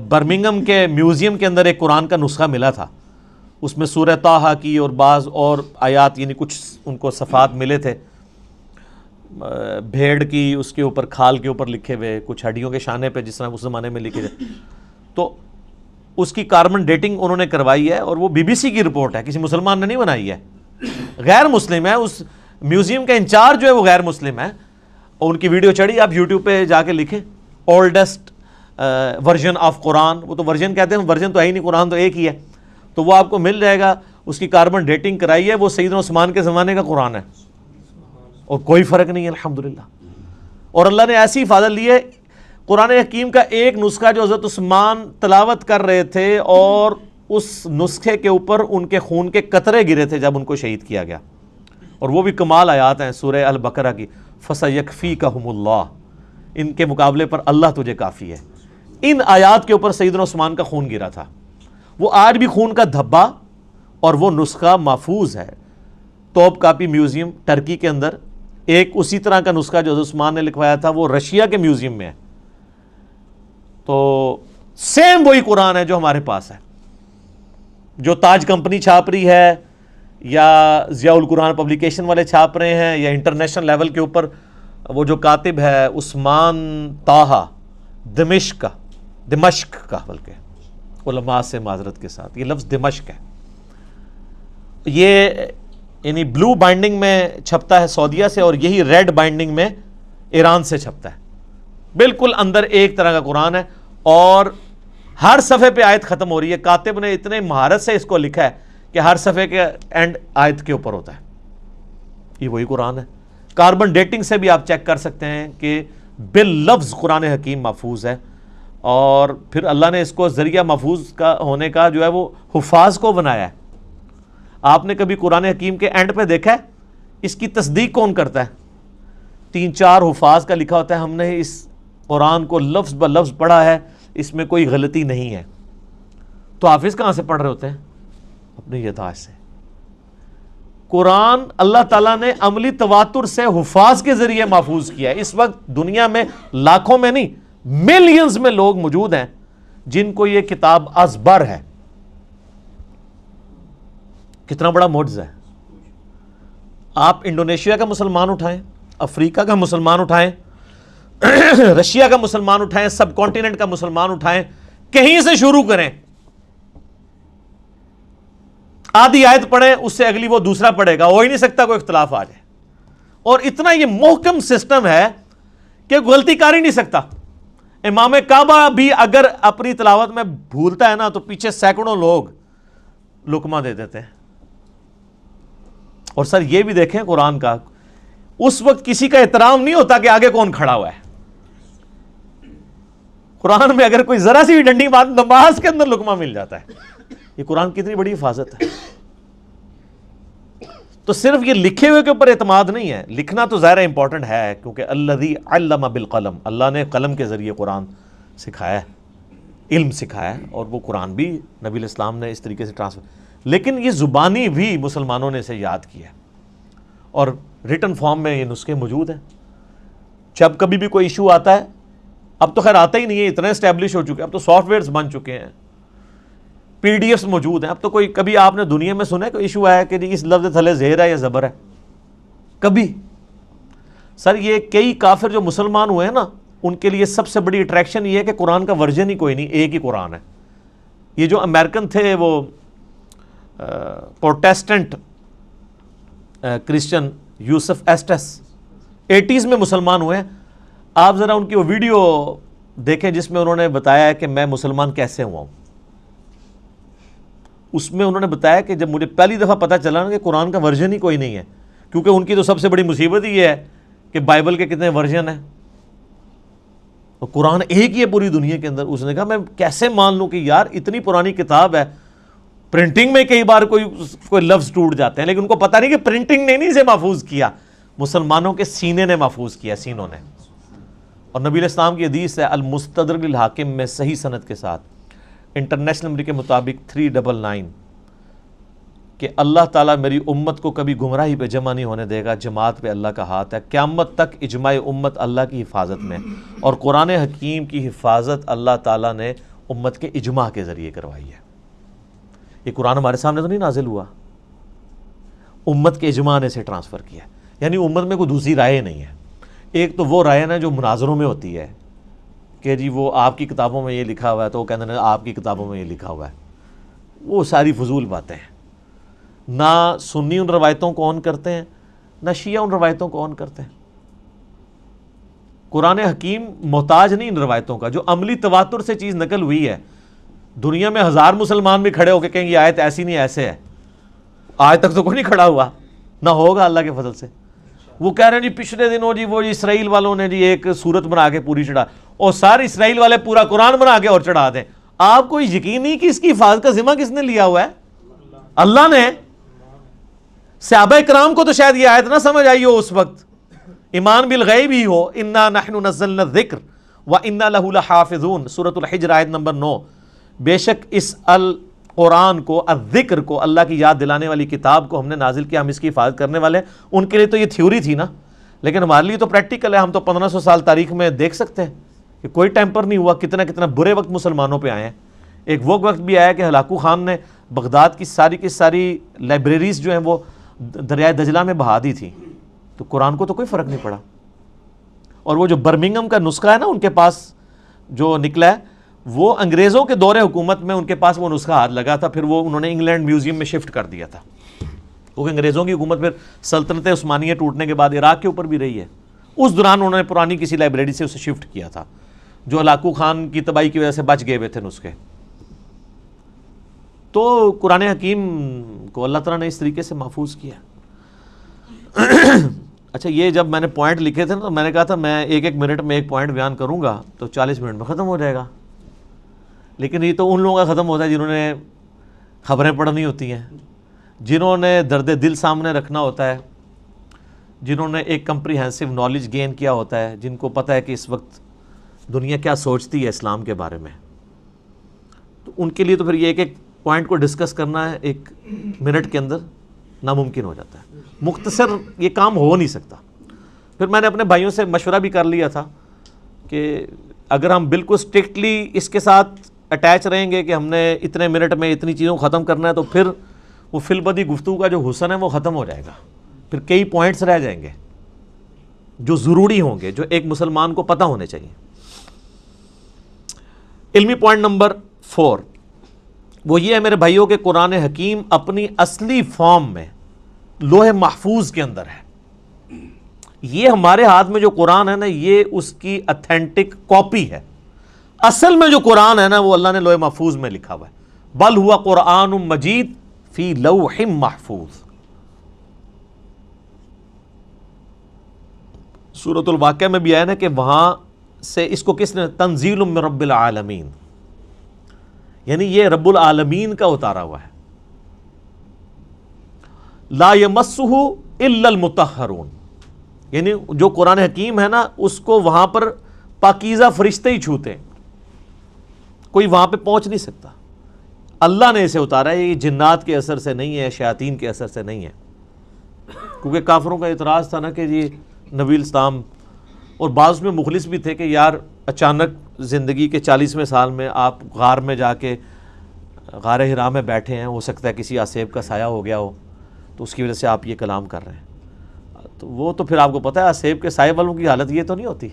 برمنگھم کے میوزیم کے اندر ایک قرآن کا نسخہ ملا تھا، اس میں سورہ طٰہٰ کی اور بعض اور آیات یعنی کچھ ان کو صفحات ملے تھے، بھیڑ کی اس کے اوپر کھال کے اوپر لکھے ہوئے، کچھ ہڈیوں کے شانے پہ جس طرح اس زمانے میں لکھے تھے. تو اس کی کاربن ڈیٹنگ انہوں نے کروائی ہے، اور وہ بی بی سی کی رپورٹ ہے، کسی مسلمان نے نہیں بنائی ہے، غیر مسلم ہے. اس میوزیم کا انچارج جو ہے وہ غیر مسلم ہے، اور ان کی ویڈیو چڑھی، آپ یوٹیوب پہ جا کے لکھیں اولڈسٹ ورژن آف قرآن. وہ تو ورژن کہتے ہیں، ورژن تو ہے ہی نہیں، قرآن تو ایک ہی ہے. تو وہ آپ کو مل جائے گا، اس کی کاربن ڈیٹنگ کرائی ہے، وہ سیدنا عثمان کے زمانے کا قرآن ہے، اور کوئی فرق نہیں ہے الحمدللہ. اور اللہ نے ایسی حفاظت لی ہے. قرآن حکیم کا ایک نسخہ جو حضرت عثمان تلاوت کر رہے تھے، اور اس نسخے کے اوپر ان کے خون کے قطرے گرے تھے جب ان کو شہید کیا گیا. اور وہ بھی کمال آیات ہیں سورہ البقرہ کی، فَسَيَكْفِيكَهُمُ اللَّهُ، ان کے مقابلے پر اللہ تجھے کافی ہے. ان آیات کے اوپر سیدنا عثمان کا خون گرا تھا. وہ آج بھی خون کا دھبا اور وہ نسخہ محفوظ ہے توپ کاپی میوزیم ٹرکی کے اندر. ایک اسی طرح کا نسخہ جو حضرت عثمان نے لکھوایا تھا وہ رشیا کے میوزیم میں ہے. تو سیم وہی قرآن ہے جو ہمارے پاس ہے، جو تاج کمپنی چھاپ رہی ہے، یا ضیاء القرآن پبلیکیشن والے چھاپ رہے ہیں، یا انٹرنیشنل لیول کے اوپر وہ جو کاتب ہے عثمان طٰہٰ دمشق کا، بلکہ علماء سے معذرت کے ساتھ یہ لفظ دمشق ہے، یہ یعنی بلو بائنڈنگ میں چھپتا ہے سعودیہ سے، اور یہی ریڈ بائنڈنگ میں ایران سے چھپتا ہے. بالکل اندر ایک طرح کا قرآن ہے، اور ہر صفحے پہ آیت ختم ہو رہی ہے. کاتب نے اتنے مہارت سے اس کو لکھا ہے کہ ہر صفحے کے اینڈ آیت کے اوپر ہوتا ہے. یہ وہی قرآن ہے. کاربن ڈیٹنگ سے بھی آپ چیک کر سکتے ہیں کہ باللفظ قرآن حکیم محفوظ ہے. اور پھر اللہ نے اس کو ذریعہ محفوظ کا ہونے کا جو ہے وہ حفاظ کو بنایا ہے. آپ نے کبھی قرآن حکیم کے اینڈ پہ دیکھا ہے اس کی تصدیق کون کرتا ہے؟ 3-4 حفاظ کا لکھا ہوتا ہے ہم نے اس قرآن کو لفظ بہ لفظ پڑھا ہے، اس میں کوئی غلطی نہیں ہے. تو حافظ کہاں سے پڑھ رہے ہوتے ہیں؟ اپنی یادداشت سے. قرآن اللہ تعالیٰ نے عملی تواتر سے حفاظ کے ذریعے محفوظ کیا ہے. اس وقت دنیا میں لاکھوں میں نہیں ملینز میں لوگ موجود ہیں جن کو یہ کتاب ازبر ہے. کتنا بڑا معجزہ ہے. آپ انڈونیشیا کا مسلمان اٹھائیں، افریقہ کا مسلمان اٹھائیں، رشیا کا مسلمان اٹھائیں، سب کانٹیننٹ کا مسلمان اٹھائیں، کہیں سے شروع کریں، آدھی آیت پڑھیں، اس سے اگلی وہ دوسرا پڑھے گا، ہو ہی نہیں سکتا کوئی اختلاف آ جائے. اور اتنا یہ محکم سسٹم ہے کہ غلطی کر ہی نہیں سکتا. امام کعبہ بھی اگر اپنی تلاوت میں بھولتا ہے نا تو پیچھے سینکڑوں لوگ لقمہ دے دیتے ہیں. اور سر یہ بھی دیکھیں قرآن کا، اس وقت کسی کا احترام نہیں ہوتا کہ آگے کون کھڑا ہوا ہے. قرآن میں اگر کوئی ذرا سی بھی ڈنڈی بات نماز کے اندر لقمہ مل جاتا ہے. یہ قرآن کتنی بڑی حفاظت ہے. تو صرف یہ لکھے ہوئے کے اوپر اعتماد نہیں ہے، لکھنا تو ظاہر امپورٹنٹ ہے کیونکہ الذی علم بالقلم، اللہ نے قلم کے ذریعے قرآن سکھایا ہے، علم سکھایا ہے، اور وہ قرآن بھی نبی علیہ السلام نے اس طریقے سے ٹرانسفر. لیکن یہ زبانی بھی مسلمانوں نے اسے یاد کیا ہے، اور ریٹن فارم میں یہ نسخے موجود ہیں. جب کبھی بھی کوئی ایشو آتا ہے، اب تو خیر آتا ہی نہیں ہے، اتنے اسٹیبلش ہو چکے ہیں، اب تو سافٹ ویئرز بن چکے ہیں، پی ڈی ایفs موجود ہیں. اب تو کوئی کبھی آپ نے دنیا میں سنا ہے کوئی ایشو آیا کہ اس لفظ تھلے زیر ہے یا زبر ہے؟ کبھی سر یہ کئی کافر جو مسلمان ہوئے ہیں نا، ان کے لیے سب سے بڑی اٹریکشن یہ ہے کہ قرآن کا ورژن ہی کوئی نہیں، ایک ہی قرآن ہے۔ یہ جو امریکن تھے وہ پروٹیسٹنٹ کرسچن یوسف ایسٹس 80s میں مسلمان ہوئے ہیں۔ آپ ذرا ان کی وہ ویڈیو دیکھیں جس میں انہوں نے بتایا ہے کہ میں مسلمان کیسے ہوا ہوں۔ اس میں انہوں نے بتایا کہ جب مجھے پہلی دفعہ پتہ چلا نا کہ قرآن کا ورژن ہی کوئی نہیں ہے، کیونکہ ان کی تو سب سے بڑی مصیبت ہی یہ ہے کہ بائبل کے کتنے ورژن ہیں، اور قرآن ایک ہی ہے پوری دنیا کے اندر۔ اس نے کہا میں کیسے مان لوں کہ یار اتنی پرانی کتاب ہے، پرنٹنگ میں کئی بار کوئی لفظ ٹوٹ جاتے ہیں، لیکن ان کو پتہ نہیں کہ پرنٹنگ نے نہیں اسے محفوظ کیا، مسلمانوں کے سینے نے محفوظ کیا، سینوں نے۔ اور نبی علیہ السلام کی حدیث ہے المستدرک للحاکم میں صحیح سند کے ساتھ، انٹرنیشنل نمبر کے مطابق 399، کہ اللہ تعالیٰ میری امت کو کبھی گمراہی پہ جمع نہیں ہونے دے گا، جماعت پہ اللہ کا ہاتھ ہے، قیامت تک اجماع امت اللہ کی حفاظت میں، اور قرآن حکیم کی حفاظت اللہ تعالیٰ نے امت کے اجماع کے ذریعے کروائی ہے۔ یہ قرآن ہمارے سامنے تو نہیں نازل ہوا، امت کے اجماع نے اسے ٹرانسفر کیا، یعنی امت میں کوئی دوسری رائے نہیں ہے۔ ایک تو وہ رائے نا جو مناظروں میں ہوتی ہے کہ جی وہ آپ کی کتابوں میں یہ لکھا ہوا ہے، تو وہ کہتے ہیں آپ کی کتابوں میں یہ لکھا ہوا ہے، وہ ساری فضول باتیں ہیں۔ نہ سنی ان روایتوں کو آن کرتے ہیں، نہ شیعہ ان روایتوں کو آن کرتے ہیں۔ قرآن حکیم محتاج نہیں ان روایتوں کا، جو عملی تواتر سے چیز نقل ہوئی ہے۔ دنیا میں 1000 مسلمان بھی کھڑے ہو کے کہیں یہ آیت ایسی نہیں ایسے ہے، آج تک تو کوئی نہیں کھڑا ہوا، نہ ہوگا اللہ کے فضل سے۔ وہ کہہ رہے ہیں جی پچھلے دنوں جی وہ اسرائیل والوں نے جی ایک صورت بنا کے پوری چڑھا، اور سارے اسرائیل والے پورا قرآن بنا کے اور چڑھا دیں۔ آپ کو یقین نہیں کہ اس کی حفاظت کا ذمہ کس نے لیا ہوا ہے؟ اللہ نے۔ صحابہ کرام کو تو شاید یہ آیت نہ سمجھ آئی ہو اس وقت، ایمان بالغیب ہی ہو، انا نحن نزلنا الذکر وانا لہ لحافظون، سورۃ الحجر آیت نمبر 9۔ بے شک اس القرآن کو، الذکر کو، اللہ کی یاد دلانے والی کتاب کو ہم نے نازل کیا، ہم اس کی حفاظت کرنے والے ہیں۔ ان کے لیے تو یہ تھیوری تھی نا، لیکن ہمارے لیے تو پریکٹیکل ہے۔ ہم تو 1500 سال تاریخ میں دیکھ سکتے ہیں کہ کوئی ٹیمپر نہیں ہوا، کتنا برے وقت مسلمانوں پہ آئے ہیں۔ ایک وہ وقت بھی آیا کہ ہلاکو خان نے بغداد کی ساری لائبریریز جو ہیں وہ دریائے دجلہ میں بہا دی تھی، تو قرآن کو تو کوئی فرق نہیں پڑا۔ اور وہ جو برمنگھم کا نسخہ ہے نا ان کے پاس جو نکلا ہے، وہ انگریزوں کے دور حکومت میں ان کے پاس وہ نسخہ ہاتھ لگا تھا، پھر وہ انہوں نے انگلینڈ میوزیم میں شفٹ کر دیا تھا، کیونکہ انگریزوں کی حکومت پھر سلطنت عثمانیہ ٹوٹنے کے بعد عراق کے اوپر بھی رہی ہے۔ اس دوران انہوں نے پرانی کسی لائبریری سے اسے شفٹ کیا تھا، جو ہلاکو خان کی تباہی کی وجہ سے بچ گئے ہوئے تھے نسخے۔ تو قرآن حکیم کو اللہ تعالیٰ نے اس طریقے سے محفوظ کیا۔ اچھا، یہ جب میں نے پوائنٹ لکھے تھے نا تو میں نے کہا تھا میں ایک منٹ میں ایک پوائنٹ بیان کروں گا تو 40 منٹ میں ختم ہو جائے گا، لیکن یہ تو ان لوگوں کا ختم ہوتا ہے جنہوں نے خبریں پڑھنی ہوتی ہیں، جنہوں نے درد دل سامنے رکھنا ہوتا ہے، جنہوں نے ایک کمپریہنسو نالج گین کیا ہوتا ہے، جن کو پتہ ہے کہ اس وقت دنیا کیا سوچتی ہے اسلام کے بارے میں، تو ان کے لیے تو پھر یہ ایک پوائنٹ کو ڈسکس کرنا ہے 1 منٹ کے اندر ناممکن ہو جاتا ہے، مختصر یہ کام ہو نہیں سکتا۔ پھر میں نے اپنے بھائیوں سے مشورہ بھی کر لیا تھا کہ اگر ہم بالکل اسٹرکٹلی اس کے ساتھ اٹیچ رہیں گے کہ ہم نے اتنے منٹ میں اتنی چیزوں کو ختم کرنا ہے، تو پھر وہ فی البدی گفتگو کا جو حسن ہے وہ ختم ہو جائے گا، پھر کئی پوائنٹس رہ جائیں گے جو ضروری ہوں گے، جو ایک مسلمان کو پتہ ہونے چاہیے۔ علمی پوائنٹ نمبر 4 وہ یہ ہے میرے بھائیوں کہ قرآن حکیم اپنی اصلی فارم میں لوح محفوظ کے اندر ہے۔ یہ ہمارے ہاتھ میں جو قرآن ہے نا، یہ اس کی اتھینٹک کاپی ہے۔ اصل میں جو قرآن ہے نا وہ اللہ نے لوح محفوظ میں لکھا ہوا ہے، بل ہوا قرآن مجید فی لوح محفوظ۔ سورۃ الواقعہ میں بھی آیا نا کہ وہاں سے اس کو کس نے، تنزیل من رب العالمین، یعنی یہ رب العالمین کا اتارا ہوا ہے۔ لا یمسہ الا المطہرون، یعنی جو قرآن حکیم ہے نا اس کو وہاں پر پاکیزہ فرشتے ہی چھوتے ہیں، کوئی وہاں پہ پہنچ نہیں سکتا۔ اللہ نے اسے اتارا ہے، یہ جنات کے اثر سے نہیں ہے، شیاطین کے اثر سے نہیں ہے، کیونکہ کافروں کا اعتراض تھا نا کہ جی نبی الاسلام، اور بعض میں مخلص بھی تھے کہ یار اچانک زندگی کے 40ویں سال میں آپ غار میں جا کے غار حرا میں بیٹھے ہیں، ہو سکتا ہے کسی آسیب کا سایہ ہو گیا ہو، تو اس کی وجہ سے آپ یہ کلام کر رہے ہیں۔ تو وہ تو پھر آپ کو پتہ ہے سیب کے سائے والوں کی حالت یہ تو نہیں ہوتی،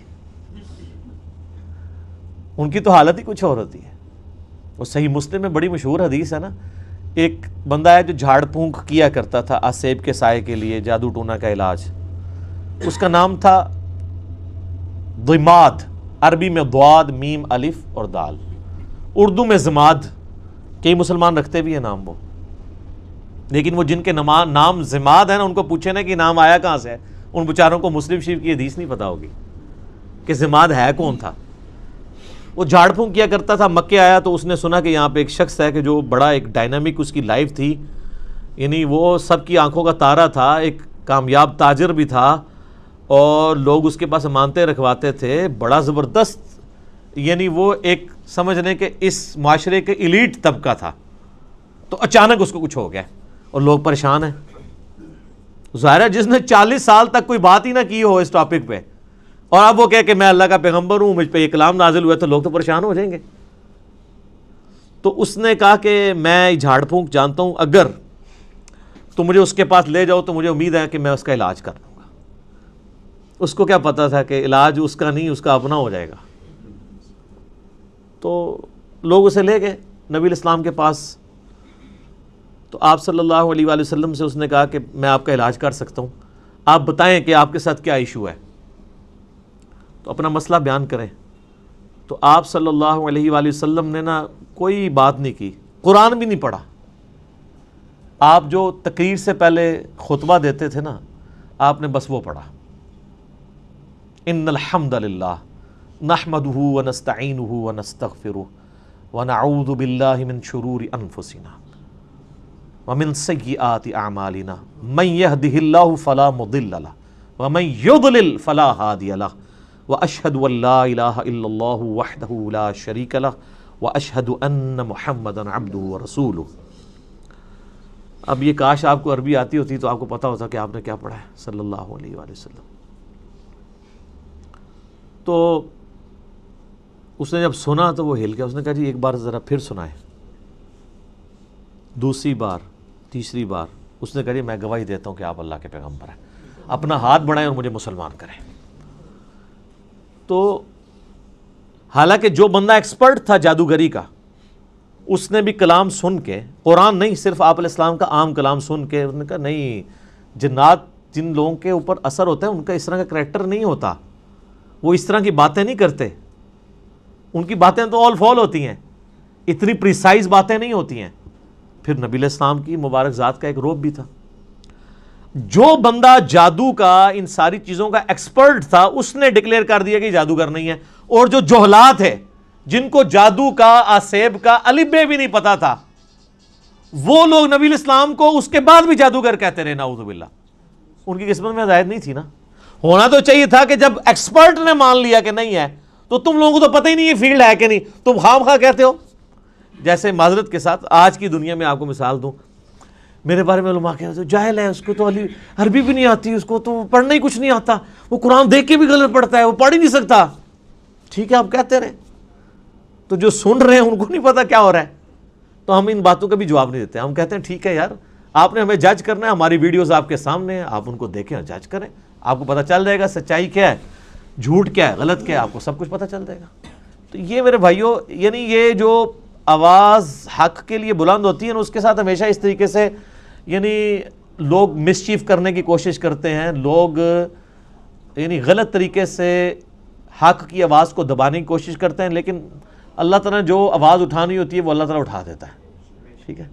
ان کی تو حالت ہی کچھ اور ہوتی ہے۔ وہ صحیح مسلم میں بڑی مشہور حدیث ہے نا، ایک بندہ ہے جو جھاڑ پھونک کیا کرتا تھا آسیب کے سائے کے لیے، جادو ٹونا کا علاج، اس کا نام تھا ضماد، عربی میں ضاد میم الف اور دال، اردو میں زماد، کئی مسلمان رکھتے بھی ہیں نام وہ، لیکن وہ جن کے نام زماد ہے نا ان کو پوچھے نا کہ نام آیا کہاں سے ہے، ان بیچاروں کو مسلم شریف کی حدیث نہیں پتا ہوگی کہ زماد ہے کون تھا۔ وہ جھاڑ پھونک کیا کرتا تھا، مکے آیا تو اس نے سنا کہ یہاں پہ ایک شخص ہے کہ جو بڑا ایک ڈائنامک اس کی لائف تھی، یعنی وہ سب کی آنکھوں کا تارا تھا، ایک کامیاب تاجر بھی تھا اور لوگ اس کے پاس امانتیں رکھواتے تھے، بڑا زبردست، یعنی وہ ایک سمجھنے کہ اس معاشرے کے ایلیٹ طبقہ تھا۔ تو اچانک اس کو کچھ ہو گیا اور لوگ پریشان ہیں۔ ظاہر ہے جس نے 40 سال تک کوئی بات ہی نہ کی ہو اس ٹاپک پہ، اور اب وہ کہے کہ میں اللہ کا پیغمبر ہوں، مجھ پہ یہ کلام نازل ہوا، تو لوگ تو پریشان ہو جائیں گے۔ تو اس نے کہا کہ میں جھاڑ پھونک جانتا ہوں، اگر تو مجھے اس کے پاس لے جاؤ تو مجھے امید ہے کہ میں اس کا علاج کر دوں گا۔ اس کو کیا پتا تھا کہ علاج اس کا نہیں، اس کا اپنا ہو جائے گا۔ تو لوگ اسے لے گئے نبی الاسلام کے پاس، تو آپ صلی اللہ علیہ وآلہ وسلم سے اس نے کہا کہ میں آپ کا علاج کر سکتا ہوں، آپ بتائیں کہ آپ کے ساتھ کیا ایشو ہے، تو اپنا مسئلہ بیان کریں۔ تو آپ صلی اللہ علیہ وآلہ وسلم نے نا کوئی بات نہیں کی، قرآن بھی نہیں پڑھا۔ آپ جو تقریر سے پہلے خطبہ دیتے تھے نا، آپ نے بس وہ پڑھا، ان الحمد للہ نحمدہ ونستعینہ ونستغفرہ ونعوذ باللہ من شرور انفسنا ومن سیئات اعمالنا من یہدہ اللہ فلا مضل لہ ومن یضلل فلا ہادی لہ واشہد ان لا الہ الا اللہ وحدہ لا شریک لہ واشہد ان محمدا عبدہ ورسولہ۔ اب یہ کاش آپ کو عربی آتی ہوتی تو آپ کو پتا ہوتا کہ آپ نے کیا پڑھا ہے صلی اللہ علیہ وآلہ وسلم۔ تو اس نے جب سنا تو وہ ہل گیا، اس نے کہا جی ایک بار ذرا پھر سنائیں۔ دوسری بار، تیسری بار، اس نے کہا جی میں گواہی دیتا ہوں کہ آپ اللہ کے پیغمبر ہیں، اپنا ہاتھ بڑھائیں اور مجھے مسلمان کریں۔ تو حالانکہ جو بندہ ایکسپرٹ تھا جادوگری کا، اس نے بھی کلام سن کے، قرآن نہیں صرف آپ علیہ السلام کا عام کلام سن کے، اس نے کہا نہیں، جنات جن لوگوں کے اوپر اثر ہوتا ہے ان کا اس طرح کا کریکٹر نہیں ہوتا، وہ اس طرح کی باتیں نہیں کرتے، ان کی باتیں تو آل فال ہوتی ہیں، اتنی پریسائز باتیں نہیں ہوتی ہیں۔ پھر نبی علیہ السلام کی مبارک ذات کا ایک روب بھی تھا۔ جو بندہ جادو کا، ان ساری چیزوں کا ایکسپرٹ تھا، اس نے ڈکلیئر کر دیا کہ جادوگر نہیں ہے، اور جو جہلات ہے جن کو جادو کا، آسیب کا الف بے بھی نہیں پتا تھا، وہ لوگ نبی علیہ السلام کو اس کے بعد بھی جادوگر کہتے رہے، نعوذ باللہ۔ ان کی قسمت میں ہدایت نہیں تھی نا۔ ہونا تو چاہیے تھا کہ جب ایکسپرٹ نے مان لیا کہ نہیں ہے، تو تم لوگوں کو تو پتہ ہی نہیں یہ فیلڈ ہے کہ نہیں، تم خام خواہ کہتے ہو۔ جیسے معذرت کے ساتھ آج کی دنیا میں آپ کو مثال دوں، میرے بارے میں علماء کہتے ہیں جاہل ہے، اس کو تو عربی بھی نہیں آتی، اس کو تو پڑھنا ہی کچھ نہیں آتا، وہ قرآن دیکھ کے بھی غلط پڑھتا ہے، وہ پڑھ ہی نہیں سکتا۔ ٹھیک ہے، آپ کہتے رہے، تو جو سن رہے ہیں ان کو نہیں پتا کیا ہو رہا ہے، تو ہم ان باتوں کا بھی جواب نہیں دیتے۔ ہم کہتے ہیں ٹھیک ہے یار، آپ نے ہمیں جج کرنا ہے، ہماری ویڈیوز آپ کے سامنے ہیں، آپ ان کو دیکھیں اور جج کریں، آپ کو پتہ چل جائے گا سچائی کیا ہے، جھوٹ کیا ہے، غلط کیا ہے، آپ کو سب کچھ پتہ چل جائے گا۔ تو یہ میرے بھائیوں، یعنی یہ جو آواز حق کے لیے بلند ہوتی ہے نا، اس کے ساتھ ہمیشہ اس طریقے سے یعنی لوگ مسچیف کرنے کی کوشش کرتے ہیں، لوگ یعنی غلط طریقے سے حق کی آواز کو دبانے کی کوشش کرتے ہیں، لیکن اللہ تعالیٰ نے جو آواز اٹھانی ہوتی ہے وہ اللہ تعالیٰ اٹھا دیتا ہے۔ ٹھیک ہے،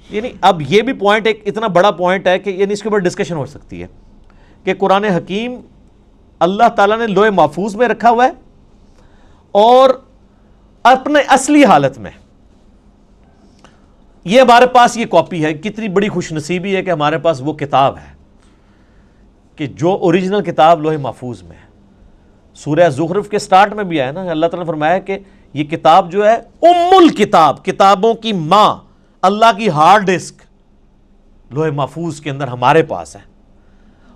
یعنی اب یہ بھی پوائنٹ ایک اتنا بڑا پوائنٹ ہے کہ یعنی اس کے اوپر ڈسکشن ہو سکتی ہے کہ قرآن حکیم اللہ تعالیٰ نے لوح محفوظ میں رکھا ہوا ہے، اور اپنے اصلی حالت میں یہ ہمارے پاس یہ کاپی ہے۔ کتنی بڑی خوش نصیبی ہے کہ ہمارے پاس وہ کتاب ہے کہ جو اوریجنل کتاب لوح محفوظ میں ہے۔ سورہ زخرف کے سٹارٹ میں بھی آیا نا، اللہ تعالیٰ نے فرمایا کہ یہ کتاب جو ہے ام الکتاب، کتابوں کی ماں، اللہ کی ہارڈ ڈسک لوح محفوظ کے اندر ہمارے پاس ہے۔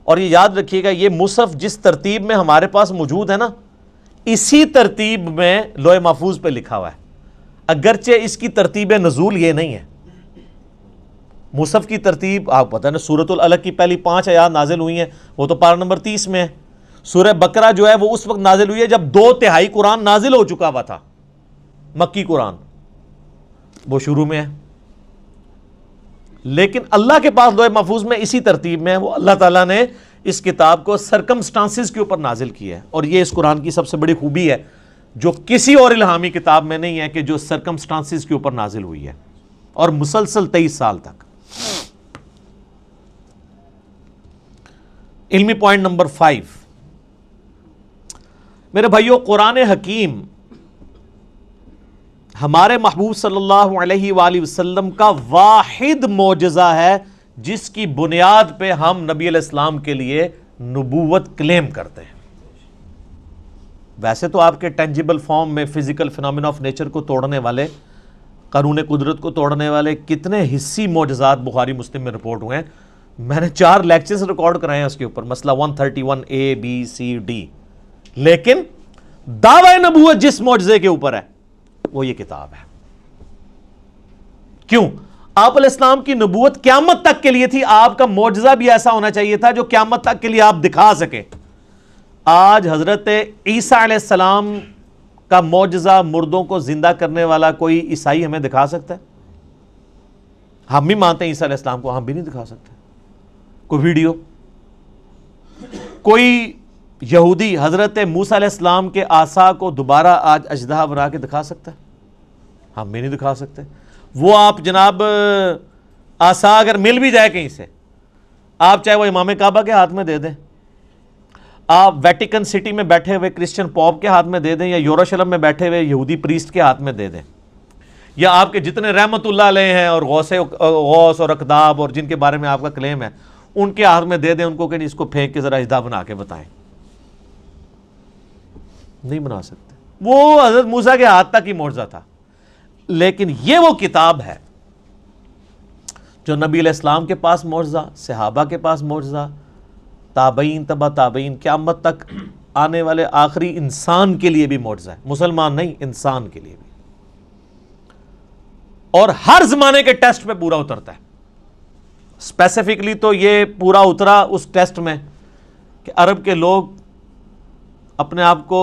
اور یہ یاد رکھیے گا، یہ مصحف جس ترتیب میں ہمارے پاس موجود ہے نا، اسی ترتیب میں لوح محفوظ پہ لکھا ہوا ہے، اگرچہ اس کی ترتیب نزول یہ نہیں ہے۔ مصحف کی ترتیب آپ پتہ نا، سورۃ العلق کی پہلی 5 آیات نازل ہوئی ہیں، وہ تو پارہ نمبر 30 میں ہے. سورہ بقرہ جو ہے وہ اس وقت نازل ہوئی ہے جب 2/3 قرآن نازل ہو چکا ہوا تھا. مکی قرآن وہ شروع میں ہے. لیکن اللہ کے پاس لوح محفوظ میں اسی ترتیب میں ہے. وہ اللہ تعالیٰ نے اس کتاب کو سرکمسٹانسز کے اوپر نازل کیا ہے، اور یہ اس قرآن کی سب سے بڑی خوبی ہے جو کسی اور الہامی کتاب میں نہیں ہے کہ جو سرکمسٹانسز کے اوپر نازل ہوئی ہے، اور مسلسل 23 سال تک. علمی پوائنٹ نمبر 5 میرے بھائیو، قرآن حکیم ہمارے محبوب صلی اللہ علیہ وآلہ وسلم کا واحد معجزہ ہے جس کی بنیاد پہ ہم نبی علیہ السلام کے لیے نبوت کلیم کرتے ہیں. ویسے تو آپ کے ٹینجیبل فارم میں فزیکل فینومینا آف نیچر کو توڑنے والے، قانون قدرت کو توڑنے والے کتنے حسی معجزات بخاری مسلم میں رپورٹ ہوئے ہیں. میں نے 4 لیکچرز ریکارڈ کرائے ہیں اس کے اوپر، مسئلہ 131A B C D. لیکن دعوی نبوت جس معجزے کے اوپر ہے وہ یہ کتاب ہے. کیوں؟ آپ علیہ السلام کی نبوت قیامت تک کے لیے تھی. آپ کا معجزہ بھی ایسا ہونا چاہیے تھا جو قیامت تک کے لیے آپ دکھا سکیں. آج حضرت عیسیٰ علیہ السلام کا معجزہ، مردوں کو زندہ کرنے والا کوئی عیسائی ہمیں دکھا سکتا ہے؟ ہم بھی مانتے ہیں عیسیٰ علیہ السلام کو، ہم بھی نہیں دکھا سکتے. کوئی ویڈیو، کوئی یہودی حضرت موسیٰ علیہ السلام کے عصا کو دوبارہ آج اژدہا بنا کے دکھا سکتا ہے؟ ہم بھی نہیں دکھا سکتے. وہ آپ جناب عصا اگر مل بھی جائے کہیں سے، آپ چاہے وہ امام کعبہ کے ہاتھ میں دے دیں، آپ ویٹیکن سٹی میں بیٹھے ہوئے کرسچن پوپ کے ہاتھ میں دے دیں، یا یروشلم میں بیٹھے ہوئے یہودی پریسٹ کے ہاتھ میں دے دیں، یا آپ کے جتنے رحمت اللہ علیہ ہیں اور غوث اور اقداب اور جن کے بارے میں آپ کا کلیم ہے ان کے ہاتھ میں دے دیں، ان کو کہ اس کو پھینک کے ذرا اژدہا بنا کے بتائیں. نہیں بنا سکتے. وہ حضرت موسیٰ کے ہاتھ تک ہی معجزہ تھا. لیکن یہ وہ کتاب ہے جو نبی علیہ السلام کے پاس معجزہ، صحابہ کے پاس معجزہ، تابعین، تبع تابعین، قیامت تک آنے والے آخری انسان کے لیے بھی معجزہ ہے. مسلمان نہیں، انسان کے لیے بھی. اور ہر زمانے کے ٹیسٹ پہ پورا اترتا ہے. اسپیسیفکلی تو یہ پورا اترا اس ٹیسٹ میں کہ عرب کے لوگ اپنے آپ کو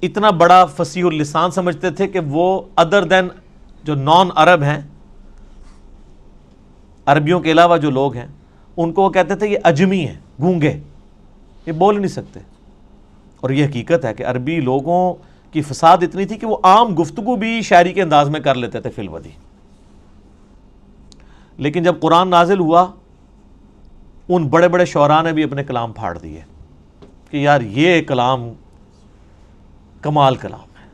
اتنا بڑا فصیح اللسان سمجھتے تھے کہ وہ ادر دین جو نان عرب ہیں، عربیوں کے علاوہ جو لوگ ہیں، ان کو وہ کہتے تھے یہ اجمی ہیں، گونگے، یہ بول نہیں سکتے. اور یہ حقیقت ہے کہ عربی لوگوں کی فساد اتنی تھی کہ وہ عام گفتگو بھی شاعری کے انداز میں کر لیتے تھے فی الودی. لیکن جب قرآن نازل ہوا، ان بڑے بڑے شعراء نے بھی اپنے کلام پھاڑ دیے کہ یار یہ کلام کمال کلام ہے.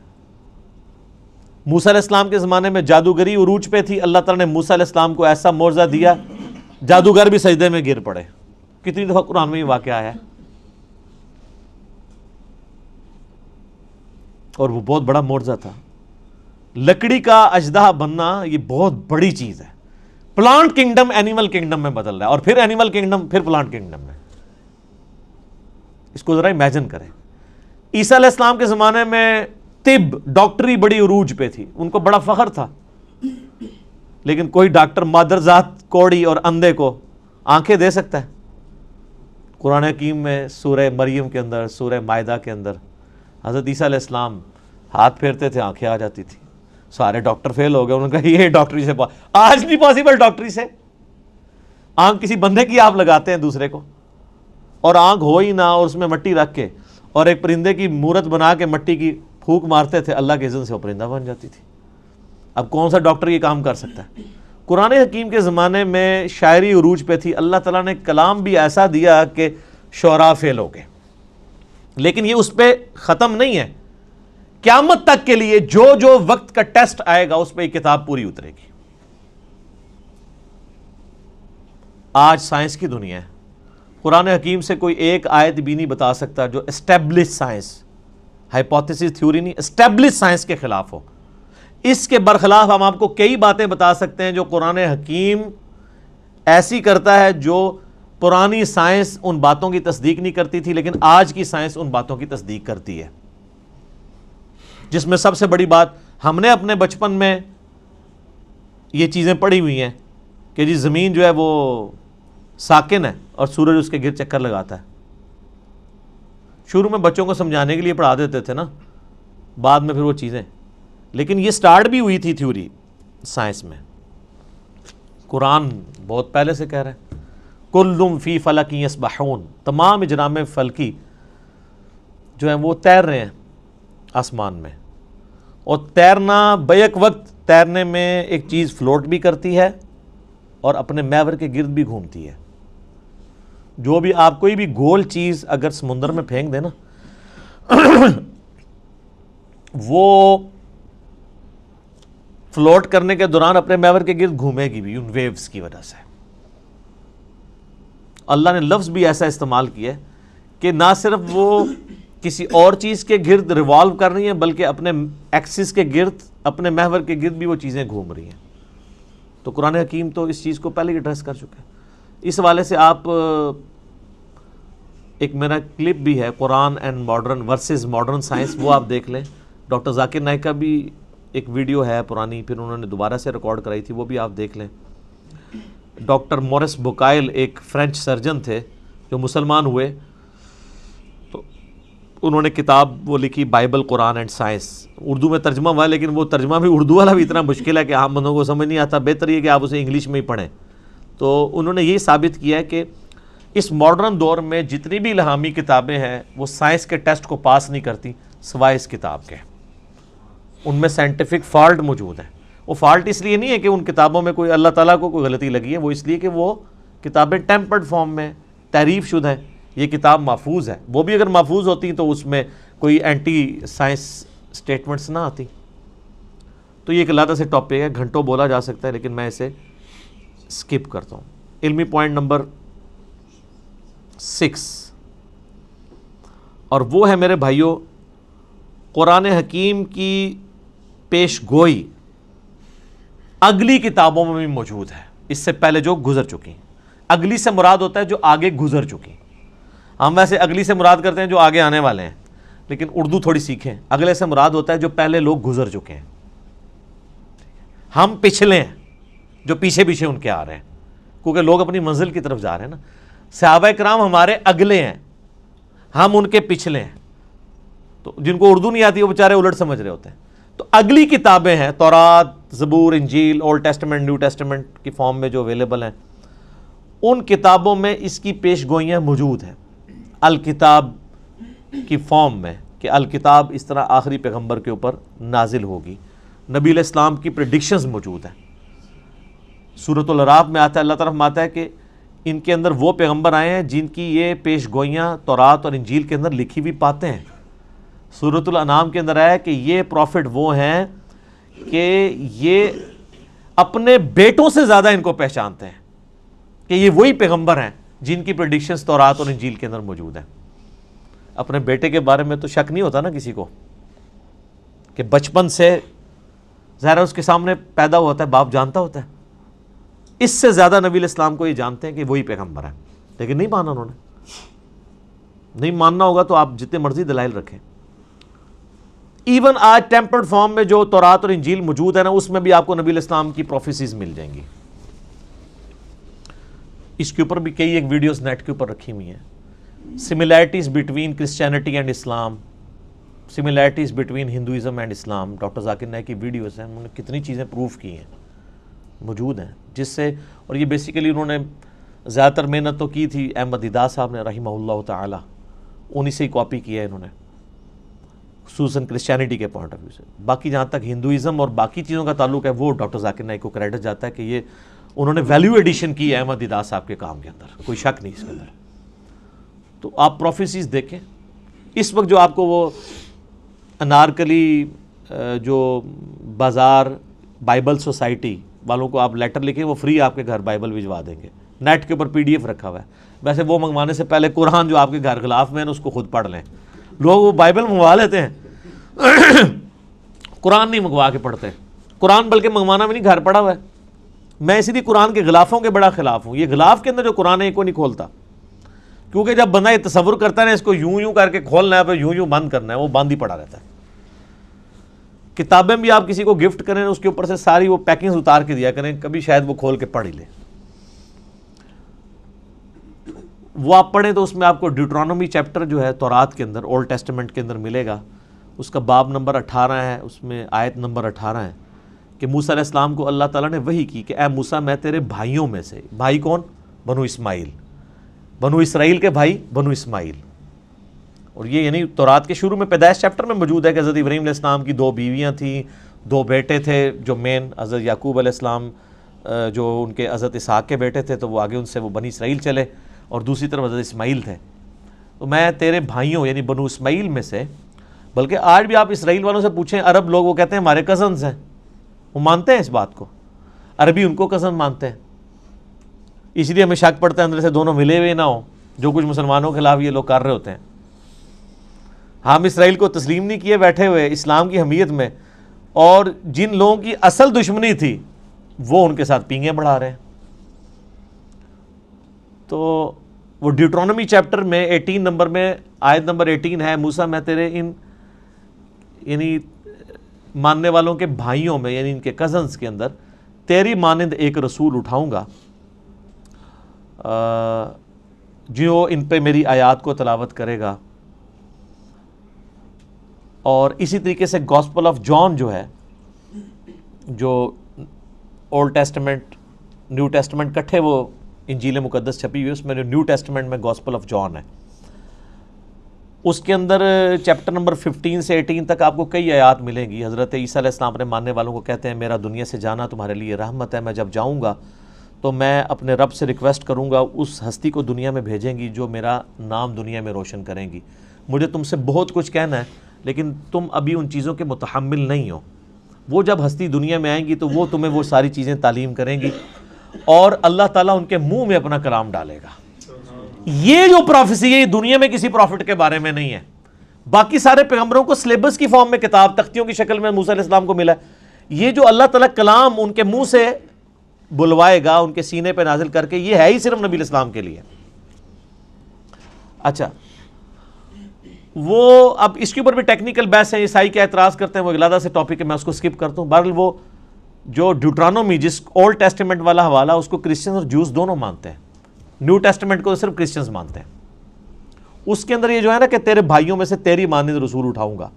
موسیٰ علیہ السلام کے زمانے میں جادوگری عروج پہ تھی. اللہ تعالیٰ نے موسیٰ علیہ السلام کو ایسا معجزہ دیا، جادوگر بھی سجدے میں گر پڑے. کتنی دفعہ قرآن میں یہ واقعہ آیا ہے. اور وہ بہت بڑا معجزہ تھا. لکڑی کا اژدہا بننا یہ بہت بڑی چیز ہے. پلانٹ کنگڈم اینیمل کنگڈم میں بدل رہا ہے، اور پھر اینیمل کنگڈم پھر پلانٹ کنگڈم میں. اس کو ذرا امیجن کریں. عیسیٰ علیہ السلام کے زمانے میں طب، ڈاکٹری بڑی عروج پہ تھی، ان کو بڑا فخر تھا. لیکن کوئی ڈاکٹر مادرزاد کوڑی اور اندھے کو آنکھیں دے سکتا ہے؟ قرآن حکیم میں سورہ مریم کے اندر، سورہ مائدہ کے اندر حضرت عیسیٰ علیہ السلام ہاتھ پھیرتے تھے، آنکھیں آ جاتی تھی. سارے ڈاکٹر فیل ہو گئے. انہوں نے کہا یہ ڈاکٹری سے آج نہیں پاسبل. ڈاکٹری سے آنکھ کسی بندے کی آپ لگاتے ہیں دوسرے کو، اور آنکھ ہو ہی نہ، اور اس میں مٹی رکھ کے اور ایک پرندے کی مورت بنا کے مٹی کی پھونک مارتے تھے، اللہ کے اذن سے وہ پرندہ بن جاتی تھی. اب کون سا ڈاکٹر یہ کام کر سکتا ہے؟ قرآن حکیم کے زمانے میں شاعری عروج پہ تھی. اللہ تعالیٰ نے کلام بھی ایسا دیا کہ شعراء فیل ہو گئے. لیکن یہ اس پہ ختم نہیں ہے. قیامت تک کے لیے جو جو وقت کا ٹیسٹ آئے گا اس پہ یہ کتاب پوری اترے گی. آج سائنس کی دنیا ہے. قرآن حکیم سے کوئی ایک آیت بھی نہیں بتا سکتا جو اسٹیبلش سائنس، ہائپوتھیسس تھیوری نہیں، اسٹیبلش سائنس کے خلاف ہو. اس کے برخلاف ہم آپ کو کئی باتیں بتا سکتے ہیں جو قرآن حکیم ایسی کرتا ہے جو پرانی سائنس ان باتوں کی تصدیق نہیں کرتی تھی، لیکن آج کی سائنس ان باتوں کی تصدیق کرتی ہے. جس میں سب سے بڑی بات، ہم نے اپنے بچپن میں یہ چیزیں پڑھی ہوئی ہیں کہ جی زمین جو ہے وہ ساکن ہے اور سورج اس کے گرد چکر لگاتا ہے. شروع میں بچوں کو سمجھانے کے لیے پڑھا دیتے تھے نا, بعد میں پھر وہ چیزیں, لیکن یہ سٹارٹ بھی ہوئی تھی تھیوری سائنس میں. قرآن بہت پہلے سے کہہ رہا ہے کلٌ فی فلک یسبحون, تمام اجرام فلکی جو ہیں وہ تیر رہے ہیں آسمان میں, اور تیرنا بیک وقت تیرنے میں ایک چیز فلوٹ بھی کرتی ہے اور اپنے محور کے گرد بھی گھومتی ہے. جو بھی آپ کوئی بھی گول چیز اگر سمندر میں پھینک دیں نا وہ فلوٹ کرنے کے دوران اپنے محور کے گرد گھومے گی بھی ان ویوز کی وجہ سے. اللہ نے لفظ بھی ایسا استعمال کیا ہے کہ نہ صرف وہ کسی اور چیز کے گرد ریوالو کر رہی ہیں بلکہ اپنے ایکسس کے گرد, اپنے محور کے گرد بھی وہ چیزیں گھوم رہی ہیں. تو قرآن حکیم تو اس چیز کو پہلے ہی ایڈریس کر چکا ہے. اس حوالے سے آپ ایک میرا کلپ بھی ہے Quran and modern versus modern science, وہ آپ دیکھ لیں. ڈاکٹر ذاکر نائک کا بھی ایک ویڈیو ہے پرانی, پھر انہوں نے دوبارہ سے ریکارڈ کرائی تھی, وہ بھی آپ دیکھ لیں. ڈاکٹر مورس بوکائل ایک فرینچ سرجن تھے جو مسلمان ہوئے, تو انہوں نے کتاب وہ لکھی Bible Quran and science, Urdu میں ترجمہ ہوا ہے لیکن وہ ترجمہ بھی اردو والا بھی اتنا مشکل ہے کہ عام بندوں کو سمجھ نہیں آتا. بہتر یہ کہ آپ اسے انگلش میں ہی پڑھیں. تو انہوں نے یہی ثابت کیا ہے کہ اس ماڈرن دور میں جتنی بھی الہامی کتابیں ہیں وہ سائنس کے ٹیسٹ کو پاس نہیں کرتی سوائے اس کتاب کے. ان میں سائنٹیفک فالٹ موجود ہے. وہ فالٹ اس لیے نہیں ہے کہ ان کتابوں میں کوئی اللہ تعالیٰ کو کوئی غلطی لگی ہے, وہ اس لیے کہ وہ کتابیں ٹیمپرڈ فارم میں تحریف شدہ ہیں. یہ کتاب محفوظ ہے, وہ بھی اگر محفوظ ہوتی تو اس میں کوئی اینٹی سائنس سٹیٹمنٹس نہ آتی. تو یہ ایک علیحدہ سے ٹاپک ہے, گھنٹوں بولا جا سکتا ہے, لیکن میں اسے سکپ کرتا ہوں. علمی پوائنٹ نمبر 6, اور وہ ہے میرے بھائیوں قرآن حکیم کی پیش گوئی اگلی کتابوں میں بھی موجود ہے, اس سے پہلے جو گزر چکی. اگلی سے مراد ہوتا ہے جو آگے گزر چکی. ہم ویسے اگلی سے مراد کرتے ہیں جو آگے آنے والے ہیں, لیکن اردو تھوڑی سیکھیں. اگلے سے مراد ہوتا ہے جو پہلے لوگ گزر چکے ہیں. ہم پچھلے ہیں جو پیچھے پیچھے ان کے آ رہے ہیں, کیونکہ لوگ اپنی منزل کی طرف جا رہے ہیں نا. صحابہ کرام ہمارے اگلے ہیں, ہم ان کے پچھلے ہیں. تو جن کو اردو نہیں آتی وہ بیچارے الٹ سمجھ رہے ہوتے ہیں. تو اگلی کتابیں ہیں تورات, زبور, انجیل, اولڈ ٹیسٹمنٹ, نیو ٹیسٹمنٹ کی فارم میں جو اویلیبل ہیں, ان کتابوں میں اس کی پیش گوئیاں موجود ہیں الکتاب کی فارم میں کہ الکتاب اس طرح آخری پیغمبر کے اوپر نازل ہوگی. نبی علیہ السلام کی پریڈکشنز موجود ہیں. سورۃ الاعراف میں آتا ہے, اللہ تعالیٰ فرماتا ہے کہ ان کے اندر وہ پیغمبر آئے ہیں جن کی یہ پیش گوئیاں تورات اور انجیل کے اندر لکھی ہوئی پاتے ہیں. سورۃ الانعام کے اندر آیا کہ یہ پروفٹ وہ ہیں کہ یہ اپنے بیٹوں سے زیادہ ان کو پہچانتے ہیں کہ یہ وہی پیغمبر ہیں جن کی پریڈکشنز تورات اور انجیل کے اندر موجود ہیں. اپنے بیٹے کے بارے میں تو شک نہیں ہوتا نا کسی کو, کہ بچپن سے ظاہر اس کے سامنے پیدا ہوتا ہے, باپ جانتا ہوتا ہے. اس سے زیادہ نبی علیہ السلام کو یہ جانتے ہیں کہ وہی پیغمبر ہیں, لیکن نہیں مانا انہوں نے. نہیں ماننا ہوگا تو آپ جتنے مرضی دلائل رکھیں. ایون آج ٹیمپرڈ فارم میں جو تورات اور انجیل موجود ہے نا, اس میں بھی آپ کو نبی علیہ السلام کی پروفیسیز مل جائیں گی. اس کے اوپر بھی کئی ایک ویڈیوز نیٹ کے اوپر رکھی ہوئی ہیں. Similarities between Christianity and Islam, similarities between Hinduism and Islam. Doctor Zakir Naik کی ویڈیوز ہیں, انہوں نے کتنی چیزیں پروف کی ہیں, موجود ہیں, جس سے, اور یہ بیسیکلی انہوں نے زیادہ تر محنت تو کی تھی احمد دیدار صاحب نے رحمہ اللہ تعالی, انہی سے ہی کاپی کیا ہے انہوں نے, خصوصاً کرسچینٹی کے پوائنٹ آف ویو سے. باقی جہاں تک ہندوازم اور باقی چیزوں کا تعلق ہے وہ ڈاکٹر ذاکر نائک کو کریڈٹ جاتا ہے کہ یہ انہوں نے ویلیو ایڈیشن کی ہے احمد دیدار صاحب کے کام کے اندر, کوئی شک نہیں اس کے اندر. تو آپ پروفیسیز دیکھیں. اس وقت جو آپ کو وہ انارکلی جو بازار بائبل سوسائٹی والوں کو آپ لیٹر لکھیں, وہ فری آپ کے گھر بائبل بھجوا دیں گے. نیٹ کے اوپر PDF رکھا ہوا ہے. ویسے وہ منگوانے سے پہلے قرآن جو آپ کے گھر غلاف میں ہے اس کو خود پڑھ لیں. لوگ وہ بائبل منگوا لیتے ہیں, قرآن نہیں منگوا کے پڑھتے. قرآن بلکہ منگوانا بھی نہیں, گھر پڑا ہوا ہے. میں اسی لیے قرآن کے غلافوں کے بڑا خلاف ہوں. یہ غلاف کے اندر جو قرآن ہے یہ کوئی نہیں کھولتا, کیونکہ جب بندہ یہ تصور کرتا ہے اس کو یوں یوں کر کے کھولنا ہے, پھر یوں یوں بند کرنا ہے, وہ بند ہی پڑا رہتا ہے. کتابیں بھی آپ کسی کو گفٹ کریں اس کے اوپر سے ساری وہ پیکنگز اتار کے دیا کریں, کبھی شاید وہ کھول کے پڑھ ہی لے. وہ آپ پڑھیں تو اس میں آپ کو ڈیوٹرانومی چیپٹر جو ہے تورات کے اندر، اولڈ ٹیسٹمنٹ کے اندر ملے گا، اس کا باب نمبر 18 ہے، اس میں آیت نمبر 18 ہے کہ موسیٰ علیہ السلام کو اللہ تعالیٰ نے وحی کی کہ اے موسیٰ میں تیرے بھائیوں میں سے، بھائی کون؟ بنو اسماعیل، بنو اسرائیل کے بھائی بنو اسماعیل. اور یہ یعنی تورات کے شروع میں پیدائش چیپٹر میں موجود ہے کہ حضرت ابراہیم علیہ السلام کی 2 بیویاں تھیں، 2 بیٹے تھے، جو مین حضرت یعقوب علیہ السلام جو ان کے حضرت اسحاق کے بیٹے تھے، تو وہ آگے ان سے وہ بنی اسرائیل چلے، اور دوسری طرف حضرت اسماعیل تھے. تو میں تیرے بھائیوں یعنی بنو اسماعیل میں سے، بلکہ آج بھی آپ اسرائیل والوں سے پوچھیں، عرب لوگ وہ کہتے ہیں ہمارے کزنز ہیں، وہ مانتے ہیں اس بات کو، عربی ان کو کزن مانتے ہیں. اس لیے ہمیں شک پڑتا ہے اندر سے دونوں ملے ہوئے نہ ہوں، جو کچھ مسلمانوں کے خلاف یہ لوگ کر رہے ہوتے ہیں. ہم اسرائیل کو تسلیم نہیں کیے بیٹھے ہوئے اسلام کی حمیت میں، اور جن لوگوں کی اصل دشمنی تھی وہ ان کے ساتھ پینگیں بڑھا رہے ہیں. تو وہ ڈیوٹرانومی چیپٹر میں 18 نمبر میں آیت نمبر 18 ہے، موسیٰ میں تیرے ان یعنی ماننے والوں کے بھائیوں میں یعنی ان کے کزنز کے اندر تیری مانند ایک رسول اٹھاؤں گا جو ان پہ میری آیات کو تلاوت کرے گا. اور اسی طریقے سے گاسپل آف جان جو ہے، جو اولڈ ٹیسٹمنٹ نیو ٹیسٹمنٹ کٹھے وہ انجیل مقدس چھپی ہوئی، اس میں جو نیو ٹیسٹمنٹ میں گاسپل آف جان ہے، اس کے اندر چیپٹر نمبر 15 سے 18 تک آپ کو کئی آیات ملیں گی. حضرت عیسیٰ علیہ السلام اپنے ماننے والوں کو کہتے ہیں میرا دنیا سے جانا تمہارے لیے رحمت ہے، میں جب جاؤں گا تو میں اپنے رب سے ریکویسٹ کروں گا اس ہستی کو دنیا میں بھیجیں گی جو میرا نام دنیا میں روشن کریں گی. مجھے تم سے بہت کچھ کہنا ہے لیکن تم ابھی ان چیزوں کے متحمل نہیں ہو. وہ جب ہستی دنیا میں آئیں گی تو وہ تمہیں وہ ساری چیزیں تعلیم کریں گی، اور اللہ تعالیٰ ان کے منہ میں اپنا کلام ڈالے گا. یہ جو پروفیسی ہے یہ دنیا میں کسی پروفٹ کے بارے میں نہیں ہے. باقی سارے پیغمبروں کو سلیبس کی فارم میں کتاب تختیوں کی شکل میں موسیٰ علیہ السلام کو ملا ہے. یہ جو اللہ تعالیٰ کلام ان کے منہ سے بلوائے گا ان کے سینے پہ نازل کر کے، یہ ہے ہی صرف نبی علیہ السلام کے لیے. اچھا، وہ اب اس کے اوپر بھی ٹیکنیکل بحث ہے، عیسائی کیا اعتراض کرتے ہیں، وہ علیحدہ سے ٹاپک ہے، میں اس کو سکپ کرتا ہوں. بہرحال وہ جو ڈیوٹرانومی جس اولڈ ٹیسٹمنٹ والا حوالہ اس کو کرسچنز اور جوز دونوں مانتے ہیں، نیو ٹیسٹمنٹ کو صرف کرسچنز مانتے ہیں. اس کے اندر یہ جو ہے نا کہ تیرے بھائیوں میں سے تیری مانند رسول اٹھاؤں گا،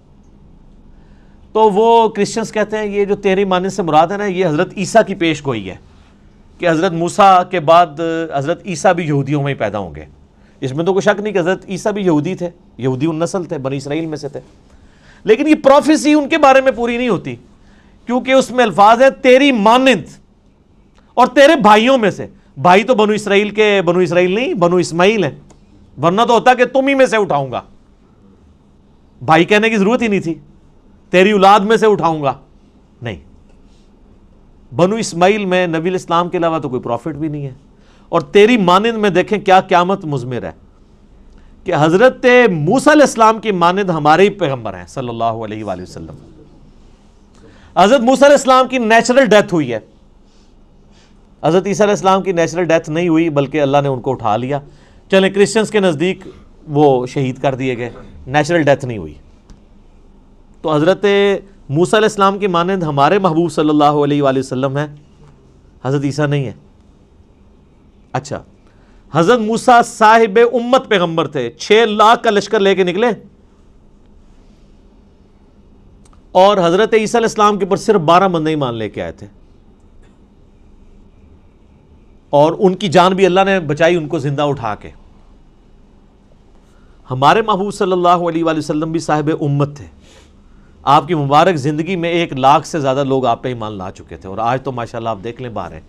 تو وہ کرسچنز کہتے ہیں یہ جو تیری مانند سے مراد ہے نا، یہ حضرت عیسیٰ کی پیش گوئی ہے کہ حضرت موسیٰ کے بعد حضرت عیسیٰ بھی یہودیوں میں ہی پیدا ہوں گے. اس میں تو کوئی شک نہیں کہ حضرت عیسیٰ بھی یہودی تھے، یہودی النسل تھے، بنی اسرائیل میں سے تھے. لیکن یہ پروفیسی ان کے بارے میں پوری نہیں ہوتی، کیونکہ اس میں الفاظ ہے تیری مانند اور تیرے بھائیوں میں سے. بھائی تو بنو اسرائیل کے بنو اسرائیل نہیں، بنو اسماعیل ہیں، ورنہ تو ہوتا کہ تم ہی میں سے اٹھاؤں گا. بھائی کہنے کی ضرورت ہی نہیں تھی، تیری اولاد میں سے اٹھاؤں گا. نہیں، بنو اسماعیل میں نبی الاسلام کے علاوہ تو کوئی پروفٹ بھی نہیں ہے. اور تیری مانند میں دیکھیں کیا قیامت مضمر ہے کہ حضرت موسیٰ علیہ السلام کی مانند ہمارے ہی پیغمبر ہیں صلی اللہ علیہ وآلہ وسلم. حضرت موسیٰ علیہ السلام کی نیچرل ڈیتھ ہوئی ہے، حضرت عیسیٰ علیہ السلام کی نیچرل ڈیتھ نہیں ہوئی، بلکہ اللہ نے ان کو اٹھا لیا. چلیں کرسچنز کے نزدیک وہ شہید کر دیے گئے، نیچرل ڈیتھ نہیں ہوئی. تو حضرت موسیٰ علیہ السلام کی مانند ہمارے محبوب صلی اللہ علیہ وآلہ وسلم ہیں، حضرت عیسیٰ نہیں ہے. اچھا، حضرت موسیٰ صاحب امت پیغمبر تھے، 6 لاکھ کا لشکر لے کے نکلے، اور حضرت عیسیٰ علیہ السلام کے اوپر صرف 12 بندے ایمان لے کے آئے تھے، اور ان کی جان بھی اللہ نے بچائی ان کو زندہ اٹھا کے. ہمارے محبوب صلی اللہ علیہ وآلہ وسلم بھی صاحب امت تھے. آپ کی مبارک زندگی میں 1 لاکھ سے زیادہ لوگ آپ پہ ایمان لا چکے تھے، اور آج تو ماشاءاللہ آپ دیکھ لیں باہر ہیں.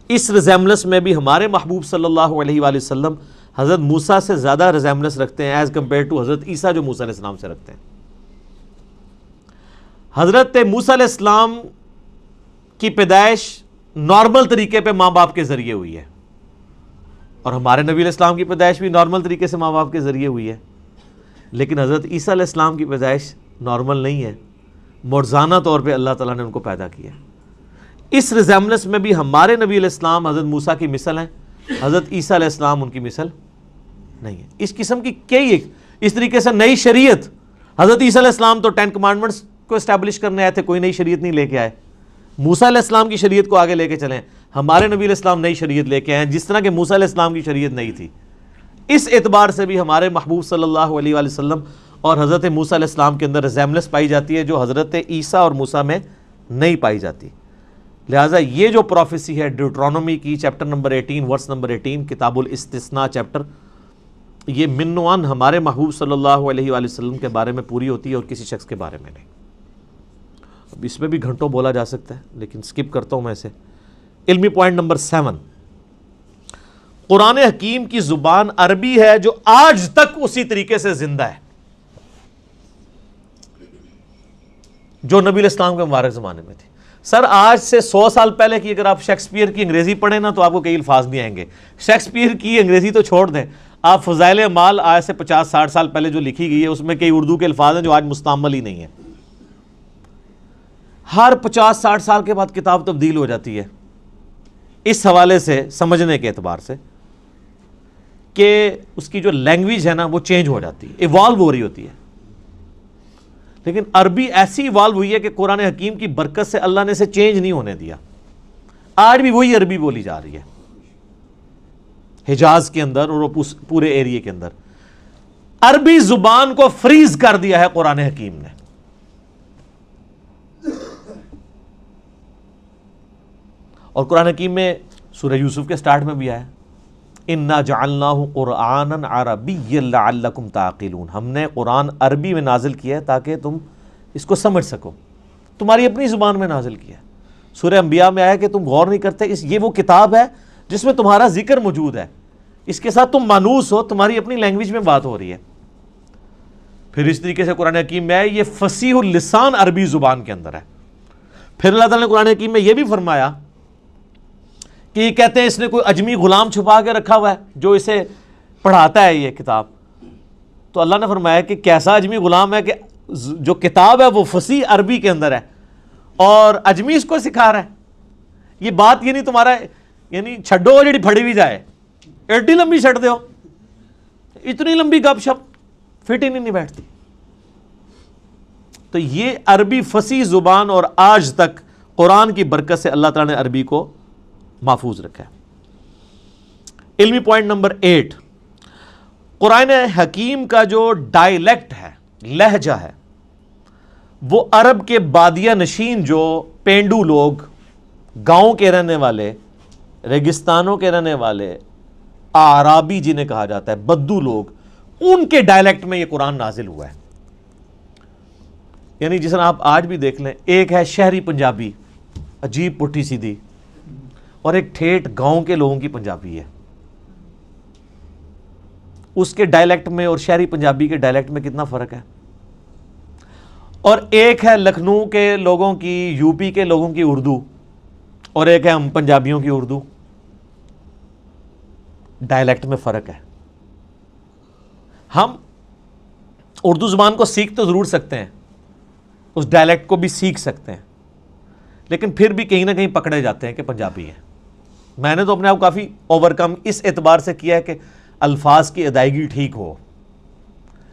اس ریزیملنس میں بھی ہمارے محبوب صلی اللہ علیہ وآلہ وسلم حضرت موسیٰ سے زیادہ ریزیملنس رکھتے ہیں ایز کمپیئر ٹو حضرت عیسیٰ جو موسیٰ علیہ السلام سے رکھتے ہیں. حضرت موسیٰ علیہ السلام کی پیدائش نارمل طریقے پہ ماں باپ کے ذریعے ہوئی ہے، اور ہمارے نبی علیہ السلام کی پیدائش بھی نارمل طریقے سے ماں باپ کے ذریعے ہوئی ہے. لیکن حضرت عیسیٰ علیہ السلام کی پیدائش نارمل نہیں ہے، معجزانہ طور پہ اللہ تعالیٰ نے ان کو پیدا کیا. اس ریزیملنس میں بھی ہمارے نبی علیہ السلام حضرت موسیٰ کی مثل ہیں، حضرت عیسیٰ علیہ السلام ان کی مثل نہیں ہے. اس قسم کی کئی اس طریقے سے نئی شریعت، حضرت عیسیٰ علیہ السلام تو 10 کمانڈمنٹس کو اسٹیبلش کرنے آئے تھے، کوئی نئی شریعت نہیں لے کے آئے. موسیٰ علیہ السلام کی شریعت کو آگے لے کے چلیں. ہمارے نبی علیہ السلام نئی شریعت لے کے آئے ہیں جس طرح کہ موسیٰ علیہ السلام کی شریعت نہیں تھی. اس اعتبار سے بھی ہمارے محبوب صلی اللہ علیہ وآلہ وسلم اور حضرت موسیٰ علیہ السلام کے اندر ریزیمبلنس پائی جاتی ہے جو حضرت عیسیٰ اور موسیٰ میں نہیں پائی جاتی. لہٰذا یہ جو پروفیسی ہے ڈیوٹرانومی کی چیپٹر نمبر 18 ورس نمبر 18 کتاب الاستثناء چیپٹر، یہ من و عن ہمارے محبوب صلی اللہ علیہ وآلہ وسلم کے بارے میں پوری ہوتی ہے اور کسی شخص کے بارے میں نہیں. اب اس میں بھی گھنٹوں بولا جا سکتا ہے لیکن سکپ کرتا ہوں میں اسے. علمی پوائنٹ نمبر 7، قرآن حکیم کی زبان عربی ہے جو آج تک اسی طریقے سے زندہ ہے جو نبی علیہ السلام کے مبارک زمانے میں تھی. سر آج سے 100 سال پہلے کی اگر آپ شیکسپیئر کی انگریزی پڑھیں نا تو آپ کو کئی الفاظ نہیں آئیں گے. شیکسپیئر کی انگریزی تو چھوڑ دیں، آپ فضائل اعمال آج سے 50-60 سال پہلے جو لکھی گئی ہے اس میں کئی اردو کے الفاظ ہیں جو آج مستعمل ہی نہیں ہیں. ہر 50-60 سال کے بعد کتاب تبدیل ہو جاتی ہے اس حوالے سے سمجھنے کے اعتبار سے کہ اس کی جو لینگویج ہے نا وہ چینج ہو جاتی ہے، ایوالو ہو رہی ہوتی ہے. لیکن عربی ایسی ایوالو ہوئی ہے کہ قرآن حکیم کی برکت سے اللہ نے اسے چینج نہیں ہونے دیا. آج بھی وہی عربی بولی جا رہی ہے حجاز کے اندر اور پورے ایریے کے اندر. عربی زبان کو فریز کر دیا ہے قرآن حکیم نے. اور قرآن حکیم میں سورہ یوسف کے سٹارٹ میں بھی آیا اِنَّا جَعَلْنَاهُ قُرْآنًا عَرَبِيًّا لَعَلَّكُمْ تَعْقِلُونَ، ہم نے قرآن عربی میں نازل کیا ہے تاکہ تم اس کو سمجھ سکو، تمہاری اپنی زبان میں نازل کیا ہے. سورہ انبیاء میں آیا کہ تم غور نہیں کرتے، یہ وہ کتاب ہے جس میں تمہارا ذکر موجود ہے، اس کے ساتھ تم مانوس ہو، تمہاری اپنی لینگویج میں بات ہو رہی ہے. پھر اس طریقے سے قرآن حکیم میں ہے یہ فصیح اللسان عربی زبان کے اندر ہے. پھر اللہ تعالیٰ نے قرآن حکیم میں یہ بھی فرمایا کہ یہ کہتے ہیں اس نے کوئی اجمی غلام چھپا کے رکھا ہوا ہے جو اسے پڑھاتا ہے یہ کتاب. تو اللہ نے فرمایا کہ کیسا اجمی غلام ہے کہ جو کتاب ہے وہ فصیح عربی کے اندر ہے اور اجمی اس کو سکھا رہا ہے. یہ بات یہ نہیں تمہارا یعنی چھڈو جڑی پھڑی بھی جائے ایڈی لمبی چھڈ دیو، اتنی لمبی گپ شپ فٹ ہی نہیں بیٹھتی. تو یہ عربی فصیح زبان اور آج تک قرآن کی برکت سے اللہ تعالیٰ نے عربی کو محفوظ رکھا ہے. علمی پوائنٹ نمبر 8، قرآن حکیم کا جو ڈائلیکٹ ہے، لہجہ ہے، وہ عرب کے بادیہ نشین جو پینڈو لوگ، گاؤں کے رہنے والے، ریگستانوں کے رہنے والے، اعرابی جنہیں کہا جاتا ہے، بدو لوگ، ان کے ڈائلیکٹ میں یہ قرآن نازل ہوا ہے. یعنی جس طرح آپ آج بھی دیکھ لیں، ایک ہے شہری پنجابی عجیب پٹھی سیدھی، اور ایک ٹھیٹھ گاؤں کے لوگوں کی پنجابی ہے. اس کے ڈائلیکٹ میں اور شہری پنجابی کے ڈائلیکٹ میں کتنا فرق ہے. اور ایک ہے لکھنؤ کے لوگوں کی، یو پی کے لوگوں کی اردو، اور ایک ہے ہم پنجابیوں کی اردو. ڈائلیکٹ میں فرق ہے. ہم اردو زبان کو سیکھ تو ضرور سکتے ہیں، اس ڈائلیکٹ کو بھی سیکھ سکتے ہیں، لیکن پھر بھی کہیں نہ کہیں پکڑے جاتے ہیں کہ پنجابی ہیں. میں نے تو اپنے آپ کافی اوور کم اس اعتبار سے کیا ہے کہ الفاظ کی ادائیگی ٹھیک ہو،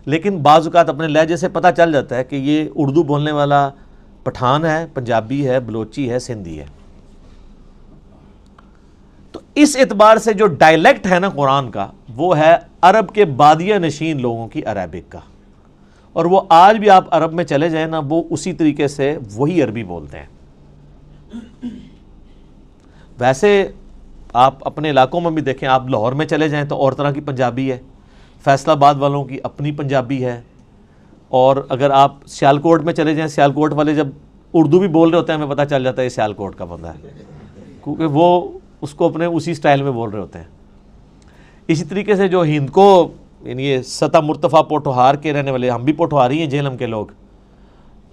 لیکن بعض اوقات اپنے لہجے سے پتہ چل جاتا ہے کہ یہ اردو بولنے والا پٹھان ہے، پنجابی ہے، بلوچی ہے، سندھی ہے. تو اس اعتبار سے جو ڈائلیکٹ ہے نا قرآن کا، وہ ہے عرب کے بادیہ نشین لوگوں کی عربک کا. اور وہ آج بھی آپ عرب میں چلے جائیں نا، وہ اسی طریقے سے وہی عربی بولتے ہیں. ویسے آپ اپنے علاقوں میں بھی دیکھیں، آپ لاہور میں چلے جائیں تو اور طرح کی پنجابی ہے، فیصل آباد والوں کی اپنی پنجابی ہے. اور اگر آپ سیالکوٹ میں چلے جائیں، سیالکوٹ والے جب اردو بھی بول رہے ہوتے ہیں ہمیں پتہ چل جاتا ہے یہ سیالکوٹ کا بندہ ہے، کیونکہ وہ اس کو اپنے اسی سٹائل میں بول رہے ہوتے ہیں. اسی طریقے سے جو ہند کو یعنی یہ سطح مرتفع پوٹھوہار کے رہنے والے، ہم بھی پوٹھوہاری ہیں جہلم کے لوگ،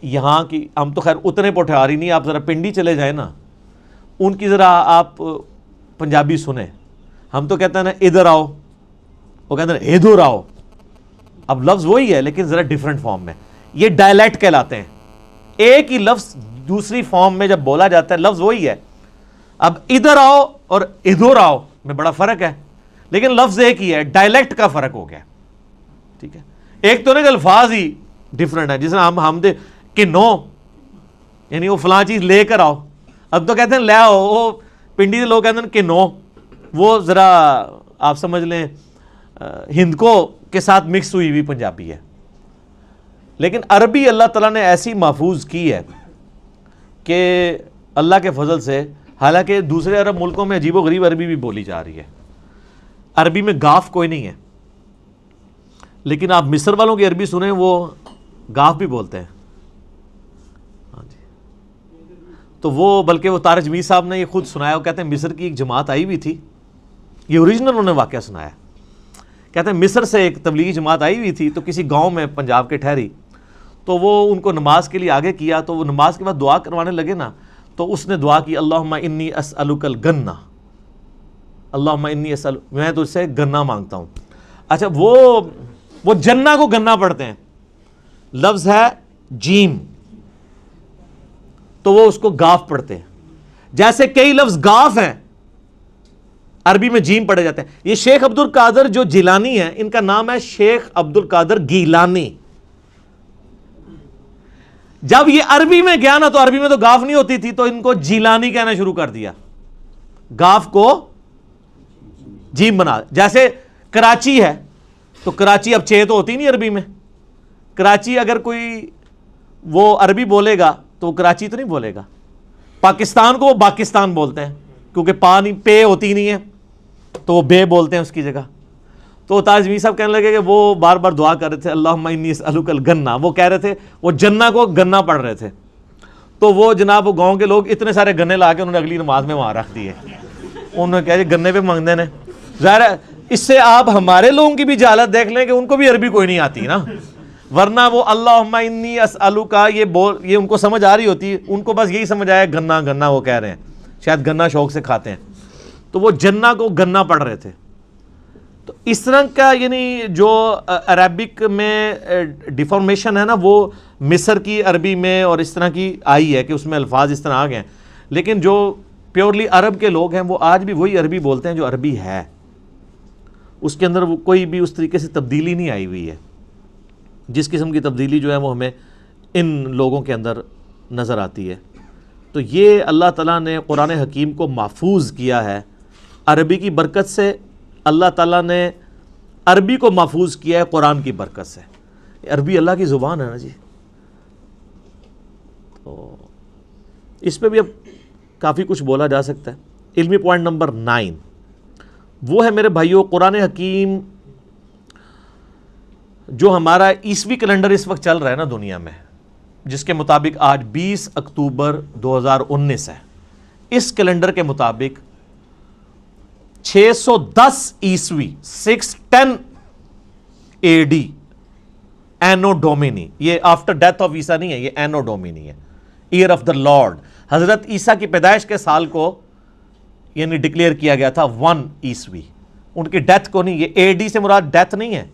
یہاں کی ہم تو خیر اتنے پوٹھوہاری نہیں، آپ ذرا پنڈی چلے جائیں نا، ان کی ذرا آپ پنجابی سنیں. ہم تو کہتے ہیں نا ادھر آؤ، وہ کہتے ہیں ادھر آؤ. اب لفظ وہی ہے لیکن ذرا ڈیفرنٹ فارم میں. یہ ڈائلیکٹ کہلاتے ہیں. ایک ہی لفظ دوسری فارم میں جب بولا جاتا ہے لفظ وہی ہے. اب ادھر آؤ اور ادھر آؤ میں بڑا فرق ہے، لیکن لفظ ایک ہی ہے، ڈائلیکٹ کا فرق ہو گیا. ٹھیک ہے، ایک تو نہیں کہ الفاظ ہی ڈیفرنٹ ہے. جس طرح ہم کہ نو یعنی وہ فلاں چیز لے کر آؤ، اب تو کہتے ہیں لے آؤ، وہ پنڈی کے لوگ کہتے ہیں کہ نو، وہ ذرا آپ سمجھ لیں ہندکو کے ساتھ مکس ہوئی ہوئی پنجابی ہے. لیکن عربی اللہ تعالیٰ نے ایسی محفوظ کی ہے کہ اللہ کے فضل سے، حالانکہ دوسرے عرب ملکوں میں عجیب و غریب عربی بھی بولی جا رہی ہے. عربی میں گاف کوئی نہیں ہے، لیکن آپ مصر والوں کی عربی سنیں وہ گاف بھی بولتے ہیں. ہاں جی، تو وہ بلکہ وہ طارق جمیل صاحب نے یہ خود سنایا. وہ کہتے ہیں مصر کی ایک جماعت آئی ہوئی تھی، یہ اوریجنل انہوں نے واقعہ سنایا. کہتے ہیں مصر سے ایک تبلیغی جماعت آئی ہوئی تھی، تو کسی گاؤں میں پنجاب کے ٹھہری، تو وہ ان کو نماز کے لیے آگے کیا. تو وہ نماز کے بعد دعا کروانے لگے نا، تو اس نے دعا کی اللہم انی اسألک الگنہ، اللہم انی اسألک، میں تو اس سے گنا مانگتا ہوں. اچھا وہ جنہ کو گنا پڑھتے ہیں، لفظ ہے جیم، تو وہ اس کو گاف پڑھتے ہیں. جیسے کئی لفظ گاف ہیں عربی میں جیم پڑھے جاتے ہیں. یہ شیخ عبد القادر جو جیلانی ہیں، ان کا نام ہے شیخ عبد القادر گیلانی. جب یہ عربی میں گیا نا، تو عربی میں تو گاف نہیں ہوتی تھی، تو ان کو جیلانی کہنا شروع کر دیا، گاف کو جیم بنا. جیسے کراچی ہے، تو کراچی اب چھ تو ہوتی نہیں عربی میں. کراچی اگر کوئی وہ عربی بولے گا تو وہ کراچی تو نہیں بولے گا. پاکستان کو وہ باکستان بولتے ہیں، کیونکہ پے ہوتی نہیں ہے، تو وہ بے بولتے ہیں اس کی جگہ. تو طارق جمیل صاحب کہنے لگے کہ وہ بار بار دعا کر رہے تھے اللہم انی اسألک الگنہ، وہ کہہ رہے تھے، وہ جنہ کو گنا پڑھ رہے تھے. تو وہ جناب وہ گاؤں کے لوگ اتنے سارے گنے لا کے انہوں نے اگلی نماز میں وہاں رکھ دیے. انہوں نے کہا گنے پہ مانگتے ہیں. ظاہر ہے اس سے آپ ہمارے لوگوں کی بھی جہالت دیکھ لیں کہ ان کو بھی عربی کوئی نہیں آتی نا، ورنہ وہ اللہم انی اسألک یہ ان کو سمجھ آ رہی ہوتی، ان کو بس یہی سمجھ آیا گنا گنا وہ کہہ رہے ہیں، شاید گنا شوق سے کھاتے ہیں. تو وہ جنہ کو گنا پڑھ رہے تھے. تو اس طرح کا یعنی جو عربک میں ڈیفارمیشن ہے نا، وہ مصر کی عربی میں اور اس طرح کی آئی ہے کہ اس میں الفاظ اس طرح آ گئے ہیں. لیکن جو پیورلی عرب کے لوگ ہیں وہ آج بھی وہی عربی بولتے ہیں جو عربی ہے، اس کے اندر وہ کوئی بھی اس طریقے سے تبدیلی نہیں آئی ہوئی ہے. جس قسم کی تبدیلی جو ہے وہ ہمیں ان لوگوں کے اندر نظر آتی ہے. تو یہ اللہ تعالیٰ نے قرآن حکیم کو محفوظ کیا ہے عربی کی برکت سے. اللہ تعالیٰ نے عربی کو محفوظ کیا ہے قرآن کی برکت سے. عربی اللہ کی زبان ہے نا جی. تو اس پہ بھی اب کافی کچھ بولا جا سکتا ہے. علمی پوائنٹ نمبر 9 وہ ہے میرے بھائیوں، قرآن حکیم جو ہمارا عیسوی کیلنڈر اس وقت چل رہا ہے نا دنیا میں، جس کے مطابق آج 20 اکتوبر 2019 ہے. اس کیلنڈر کے مطابق 610 عیسوی 610 AD اینو ڈومینی، یہ آفٹر ڈیتھ آف عیسیٰ نہیں ہے، یہ اینو ڈومینی ہے، ایئر آف دا لارڈ. حضرت عیسیٰ کی پیدائش کے سال کو یعنی ڈکلیئر کیا گیا تھا 1 عیسوی، ان کی ڈیتھ کو نہیں. یہ AD سے مراد ڈیتھ نہیں ہے،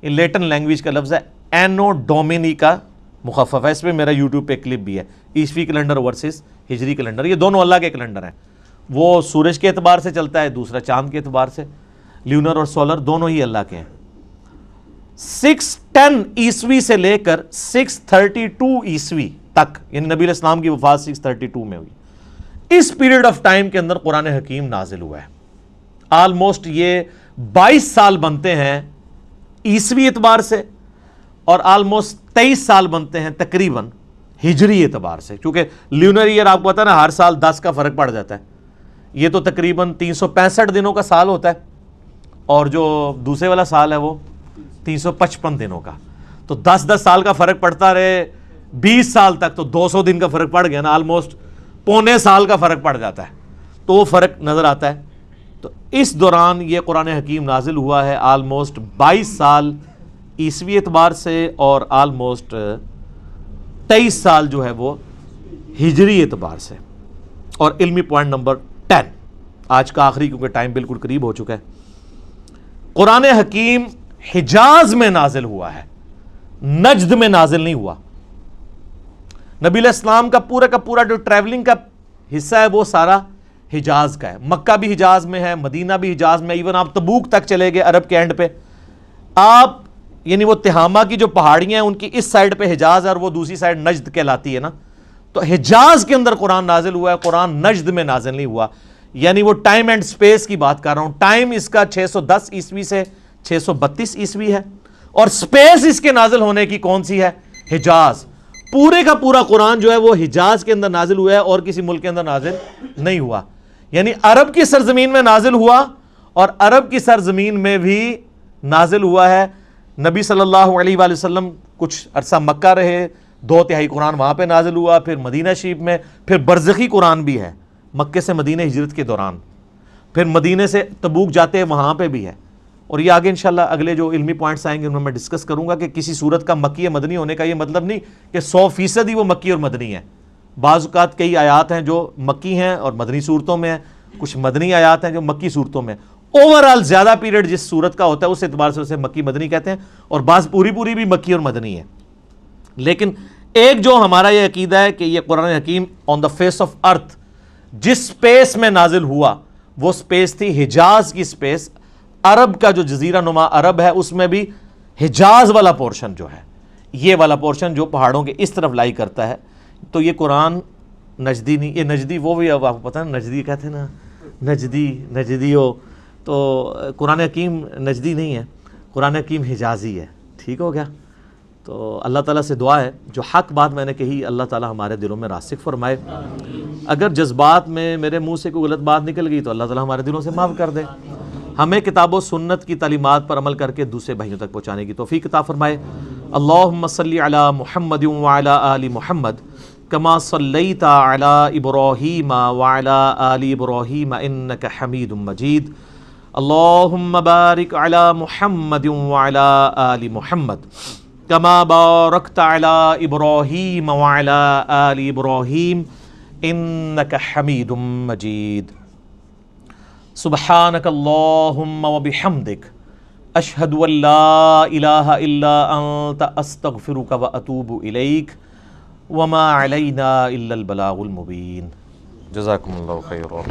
یہ لیٹن لینگویج کا لفظ ہے، اینو ڈومینی کا مخفف ہے. اس پہ میرا یوٹیوب پہ کلپ بھی ہے، عیسوی کیلنڈر ورسز ہجری کیلنڈر. یہ دونوں اللہ کے کیلنڈر ہیں. وہ سورج کے اعتبار سے چلتا ہے، دوسرا چاند کے اعتبار سے. لیونر اور سولر دونوں ہی اللہ کے ہیں. 610 عیسوی سے لے کر 632 عیسوی تک، یعنی نبی علیہ السلام کی وفات 632 میں ہوئی، اس پیریڈ آف ٹائم کے اندر قرآن حکیم نازل ہوا ہے. آلموسٹ یہ 22 سال بنتے ہیں عیسوی اعتبار سے، اور آلموسٹ 23 سال بنتے ہیں تقریباً ہجری اعتبار سے. کیونکہ لیونر ایئر آپ کو پتا ہے نا، ہر سال 10 کا فرق پڑ جاتا ہے. یہ تو تقریباً 365 دنوں کا سال ہوتا ہے، اور جو دوسرے والا سال ہے وہ 355 دنوں کا. تو 10 سال کا فرق پڑتا رہے 20 سال تک، تو 200 دن کا فرق پڑ گیا نا، آلموسٹ پونے سال کا فرق پڑ جاتا ہے. تو وہ فرق نظر آتا ہے. تو اس دوران یہ قرآن حکیم نازل ہوا ہے، آلموسٹ 22 سال عیسوی اعتبار سے، اور آلموسٹ 23 سال جو ہے وہ ہجری اعتبار سے. اور علمی پوائنٹ نمبر 10 آج کا آخری، کیونکہ ٹائم بالکل قریب ہو چکا ہے. قرآن حکیم حجاز میں نازل ہوا ہے، نجد میں نازل نہیں ہوا. نبی علیہ السلام کا پورا جو ٹریولنگ کا حصہ ہے وہ سارا حجاز کا ہے. مکہ بھی حجاز میں ہے، مدینہ بھی حجاز میں، ایون آپ تبوک تک چلے گئے عرب کے اینڈ پہ، آپ یعنی وہ تہامہ کی جو پہاڑیاں ہیں ان کی اس سائڈ پہ حجاز ہے، اور وہ دوسری سائڈ نجد کہلاتی ہے نا. تو حجاز کے اندر قرآن نازل ہوا ہے، قرآن نجد میں نازل نہیں ہوا. یعنی وہ ٹائم اینڈ سپیس کی بات کر رہا ہوں. ٹائم اس کا 610 عیسوی سے 632 عیسوی ہے, اور سپیس اس کے نازل ہونے کی کون سی ہے؟ حجاز. پورے کا پورا قرآن جو ہے وہ حجاز کے اندر نازل ہوا ہے اور کسی ملک کے اندر نازل نہیں ہوا. یعنی عرب کی سرزمین میں نازل ہوا, اور عرب کی سرزمین میں بھی نازل ہوا ہے. نبی صلی اللہ علیہ وآلہ وسلم کچھ عرصہ مکہ رہے, 2/3 قرآن وہاں پہ نازل ہوا, پھر مدینہ شریف میں, پھر برزخی قرآن بھی ہے مکے سے مدینہ ہجرت کے دوران, پھر مدینے سے تبوک جاتے ہیں وہاں پہ بھی ہے. اور یہ آگے انشاءاللہ اگلے جو علمی پوائنٹس آئیں گے ان میں میں ڈسکس کروں گا کہ کسی صورت کا مکی یا مدنی ہونے کا یہ مطلب نہیں کہ 100% ہی وہ مکی اور مدنی ہے. بعض اوقات کئی آیات ہیں جو مکی ہیں اور مدنی صورتوں میں ہیں, کچھ مدنی آیات ہیں جو مکی صورتوں میں. اوورال زیادہ پیریڈ جس صورت کا ہوتا ہے اس اعتبار سے اسے مکی مدنی کہتے ہیں, اور بعض پوری بھی مکی اور مدنی ہے. لیکن ایک جو ہمارا یہ عقیدہ ہے کہ یہ قرآن حکیم آن دا فیس آف ارتھ جس سپیس میں نازل ہوا وہ سپیس تھی حجاز کی سپیس. عرب کا جو جزیرہ نما عرب ہے اس میں بھی حجاز والا پورشن جو ہے, یہ والا پورشن جو پہاڑوں کے اس طرف لائی کرتا ہے. تو یہ قرآن نجدی نہیں, یہ نجدی وہ بھی اب آپ کو پتہ ہے نجدی کہتے ہیں نا, نجدی ہو, تو قرآن حکیم نجدی نہیں ہے, قرآن حکیم حجازی ہے. ٹھیک ہو گیا؟ تو اللہ تعالیٰ سے دعا ہے جو حق بات میں نے کہی اللہ تعالیٰ ہمارے دلوں میں راسخ فرمائے. اگر جذبات میں میرے منہ سے کوئی غلط بات نکل گئی تو اللہ تعالیٰ ہمارے دلوں سے معاف کر دے. ہمیں کتاب و سنت کی تعلیمات پر عمل کر کے دوسرے بھائیوں تک پہنچانے کی توفیق عطا فرمائے. اللہم صلی علی محمد وعلی آل محمد کما صلیت علی ابراہیم وعلی آل ابراہیم انک حمید مجید. اللہم بارک علی محمد وعلی آل محمد کما بارکت علی ابراہیم وعلی آل ابراہیم انک حمید مجید. سبحانک اللہم وبحمدک اشہد ان لا الہ الا انت استغفرک واتوب الیک وما علینا الا البلاغ المبین. جزاکم اللہ خیرا.